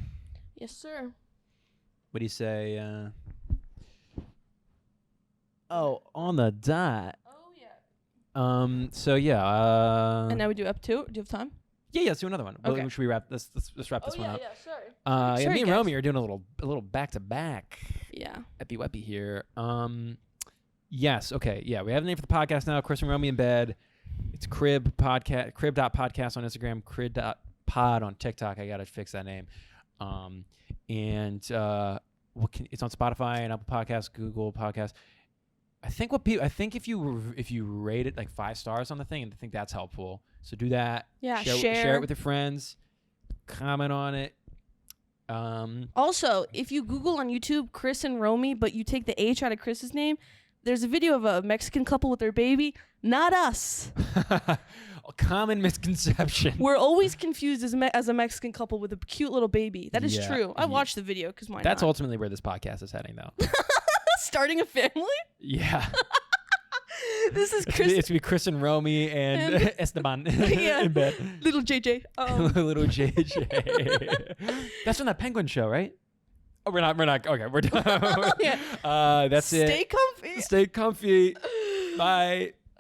Speaker 2: Yes, sir.
Speaker 1: What do you say? On the dot.
Speaker 2: Oh yeah.
Speaker 1: So yeah.
Speaker 2: And now we do up 2. Do you have time?
Speaker 1: Yeah, let's do another one.
Speaker 2: Okay.
Speaker 1: Should we wrap this? Let's wrap this one up.
Speaker 2: Yeah, sorry.
Speaker 1: Yeah,
Speaker 2: Sorry,
Speaker 1: me and
Speaker 2: guys.
Speaker 1: Romy are doing a little back to back.
Speaker 2: Yeah.
Speaker 1: Epi weppy here. Yes. Okay. Yeah, we have a name for the podcast now. Chris and Romy in bed. It's Crib Podcast. Crib.podcast on Instagram. Crib.pod on TikTok. I gotta fix that name. It's on Spotify and Apple Podcasts, Google Podcasts. I think if you rate it like 5 stars on the thing, I think that's helpful. So do that.
Speaker 2: Yeah.
Speaker 1: Share it with your friends. Comment on it.
Speaker 2: Also, if you Google on YouTube Chris and Romy, but you take the H out of Chris's name, there's a video of a Mexican couple with their baby. Not us.
Speaker 1: A common misconception.
Speaker 2: We're always confused as a Mexican couple with a cute little baby. That is true. I watched the video because why
Speaker 1: That's
Speaker 2: not?
Speaker 1: ultimately where this podcast is heading, though.
Speaker 2: Starting a family?
Speaker 1: Yeah.
Speaker 2: This is
Speaker 1: It's
Speaker 2: Chris.
Speaker 1: gonna be Chris and Romy and Esteban in bed.
Speaker 2: Little JJ.
Speaker 1: Little JJ. That's from that Penguin show, right? Oh, we're not. Okay, we're done.
Speaker 2: Yeah.
Speaker 1: That's it.
Speaker 2: Stay comfy.
Speaker 1: Stay comfy. Bye.